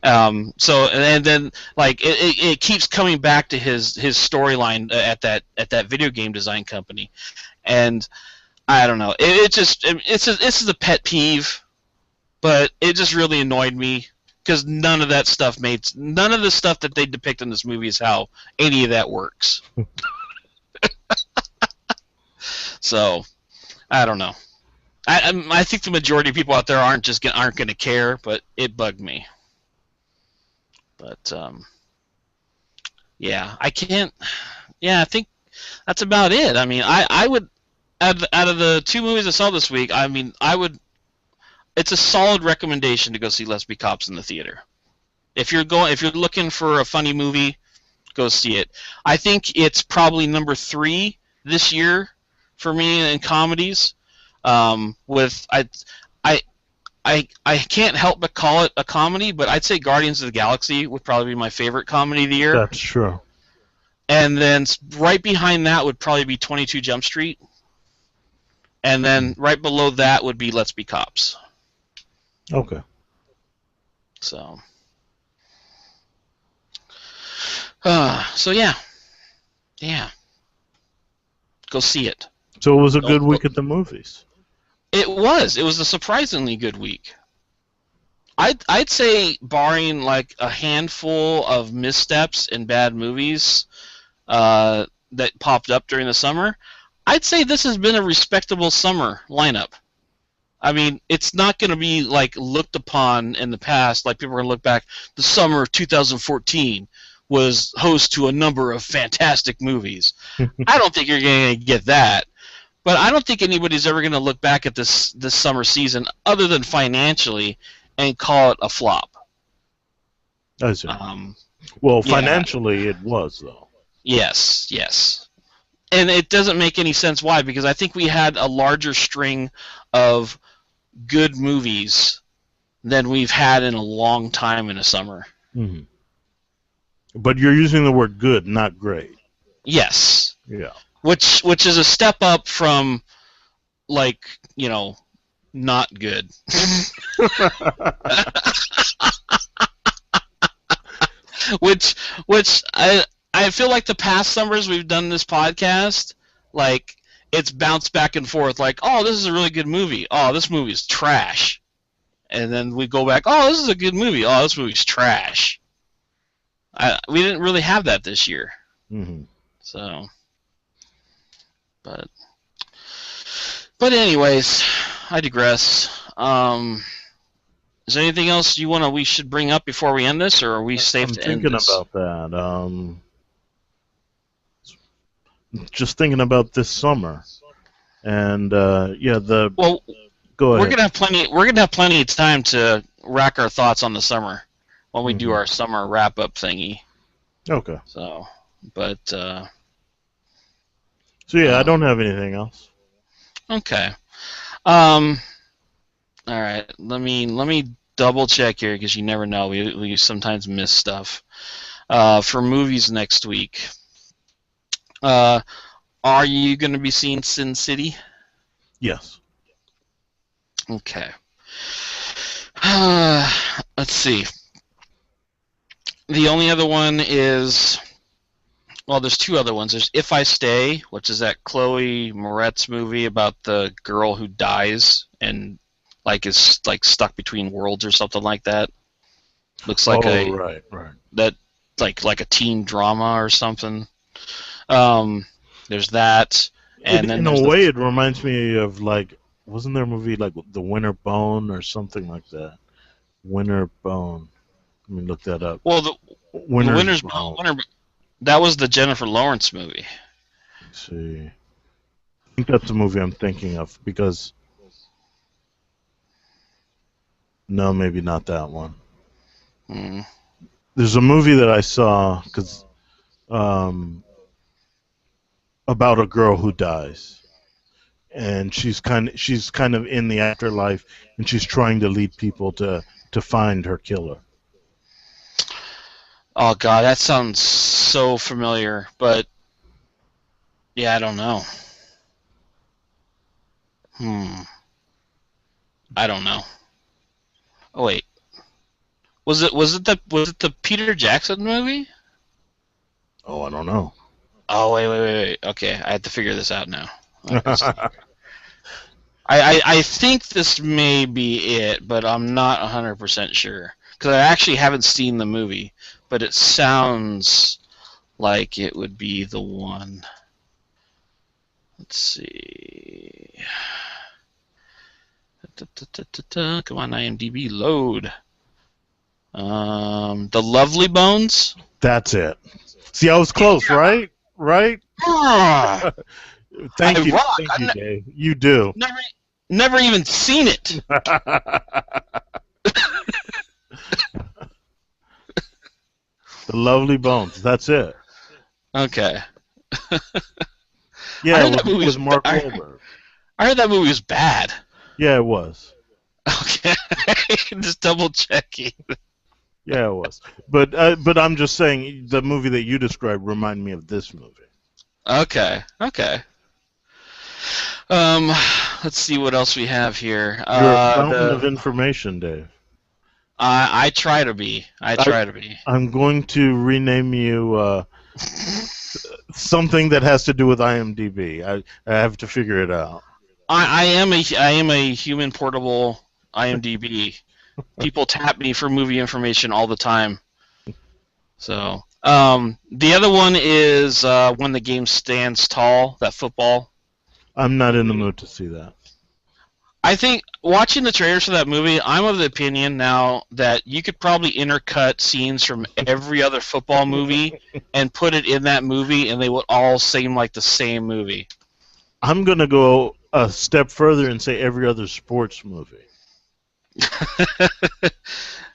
So and then, like, it keeps coming back to his storyline at that video game design company, and I don't know. This is a pet peeve, but it just really annoyed me because none of the stuff that they depict in this movie is how any of that works. So I don't know. I think the majority of people out there aren't going to care, but it bugged me. But yeah, I can't. Yeah, I think that's about it. I mean, I would out of the two movies I saw this week, I mean, it's a solid recommendation to go see Let's Be Cops in the theater. If you're looking for a funny movie, go see it. I think it's probably number 3 this year for me in comedies. I can't help but call it a comedy, but I'd say Guardians of the Galaxy would probably be my favorite comedy of the year. That's true. And then right behind that would probably be 22 Jump Street. And then right below that would be Let's Be Cops. Okay. So yeah. Go see it. So it was a good week at the movies. It was a surprisingly good week. I'd say, barring, like, a handful of missteps in bad movies that popped up during the summer, I'd say this has been a respectable summer lineup. I mean, it's not going to be, like, looked upon in the past, like people are going to look back, the summer of 2014 was host to a number of fantastic movies. I don't think you're going to get that. But I don't think anybody's ever going to look back at this summer season, other than financially, and call it a flop. I see. Well, financially, it was, though. Yes. And it doesn't make any sense why, because I think we had a larger string of good movies than we've had in a long time in a summer. Mm-hmm. But you're using the word good, not great. Yes. Yeah. which is a step up from, like, not good. which I feel like the past summers we've done this podcast, like, it's bounced back and forth. Like, oh, this is a really good movie. Oh, this movie's trash. And then we go back. Oh, this is a good movie. Oh, this movie's trash. We didn't really have that this year. Mm-hmm. So, but anyways, I digress. Is there anything else we should bring up before we end this, or are we safe to end this? I'm thinking about that. Just thinking about this summer, and go ahead. We're gonna have plenty of time to rack our thoughts on the summer when we do our summer wrap up thingy. Okay. So, but I don't have anything else. Okay. All right. Let me double check here, because you never know. We sometimes miss stuff. For movies next week, are you going to be seeing Sin City? Yes. Okay. Let's see. The only other one is, well, there's two other ones. There's If I Stay, which is that Chloe Moretz movie about the girl who dies and is stuck between worlds or something like that. Looks like right. That like a teen drama or something. There's that, and then in a way it reminds me of, like, wasn't there a movie like The Winter Bone or something like that? Winter Bone. Let me look that up. Well, the Winter's Bone. That was the Jennifer Lawrence movie. Let's see. I think that's the movie I'm thinking of, because... No, maybe not that one. There's a movie that I saw about a girl who dies, and she's kind of in the afterlife, and she's trying to lead people to find her killer. Oh God, that sounds so familiar, but yeah, I don't know. I don't know. Oh wait, was it the Peter Jackson movie? Oh, I don't know. Oh wait. Okay, I have to figure this out now. I think this may be it, but I'm not 100% sure, because I actually haven't seen the movie, but it sounds like it would be the one. Let's see. Come on, IMDb, load. The Lovely Bones? That's it. See, I was close, right? Right? Thank you, Dave. You do. Never even seen it. The Lovely Bones. That's it. Okay. Yeah, it was Mark Wahlberg. I heard that movie was bad. Yeah, it was. Okay. Just double checking. Yeah, it was. But I'm just saying, the movie that you described reminded me of this movie. Okay. Let's see what else we have here. You're a fountain of information, Dave. I try to be. I'm going to rename you something that has to do with IMDb. I have to figure it out. I am a human portable IMDb. People tap me for movie information all the time. So, the other one is When the Game Stands Tall, that football. I'm not in the mood to see that. I think, watching the trailers for that movie, I'm of the opinion now that you could probably intercut scenes from every other football movie and put it in that movie, and they would all seem like the same movie. I'm going to go a step further and say every other sports movie.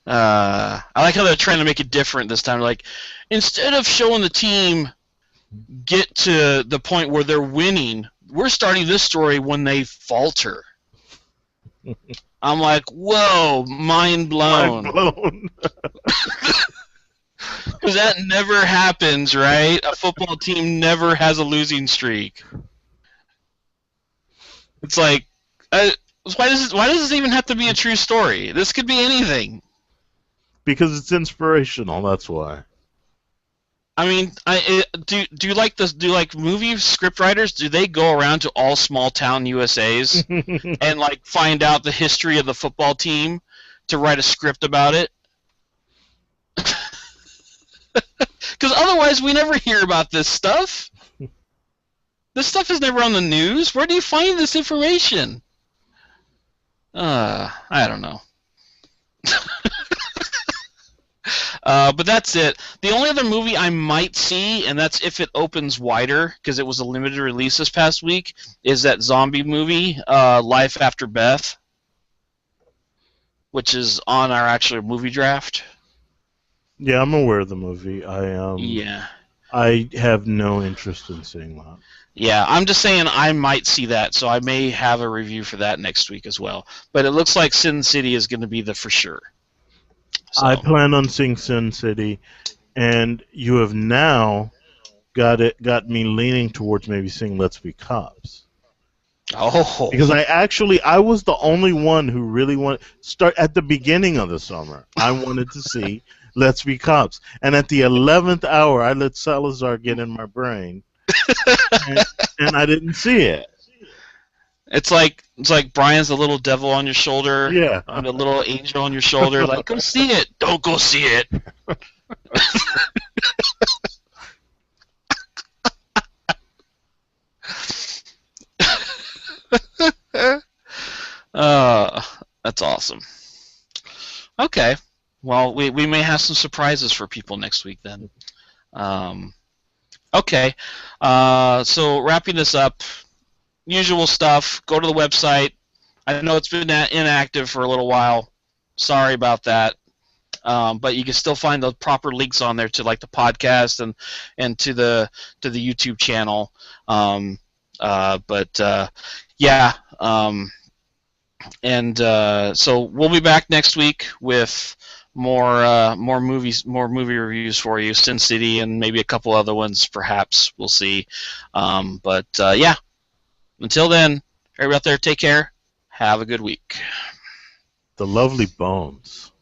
I like how they're trying to make it different this time. Like, instead of showing the team get to the point where they're winning, we're starting this story when they falter. I'm like, whoa, mind blown. Because that never happens, right? A football team never has a losing streak. It's like, why does this even have to be a true story? This could be anything. Because it's inspirational. That's why. I mean, do you like this? Do like movie script writers? Do they go around to all small town USA's and like find out the history of the football team to write a script about it? Because otherwise, we never hear about this stuff. This stuff is never on the news. Where do you find this information? I don't know. But that's it. The only other movie I might see, and that's if it opens wider, because it was a limited release this past week, is that zombie movie, Life After Beth, which is on our actual movie draft. Yeah, I'm aware of the movie. I have no interest in seeing that. Yeah, I'm just saying I might see that, so I may have a review for that next week as well. But it looks like Sin City is going to be the for sure. So. I plan on seeing Sin City, and you have now got me leaning towards maybe seeing Let's Be Cops. Oh. Because I was the only one who really wanted start at the beginning of the summer. I wanted to see Let's Be Cops, and at the 11th hour, I let Salazar get in my brain, and I didn't see it. It's like Brian's the little devil on your shoulder, yeah, and a little angel on your shoulder. Like, go see it. Don't go see it. That's awesome. Okay, well, we may have some surprises for people next week then. Okay, so wrapping this up. Usual stuff. Go to the website. I know it's been inactive for a little while. Sorry about that. But you can still find the proper links on there to like the podcast and to the YouTube channel. So we'll be back next week with more movie reviews for you. Sin City and maybe a couple other ones, perhaps. We'll see. Yeah. Until then, everybody out there, take care. Have a good week. The lovely Bones.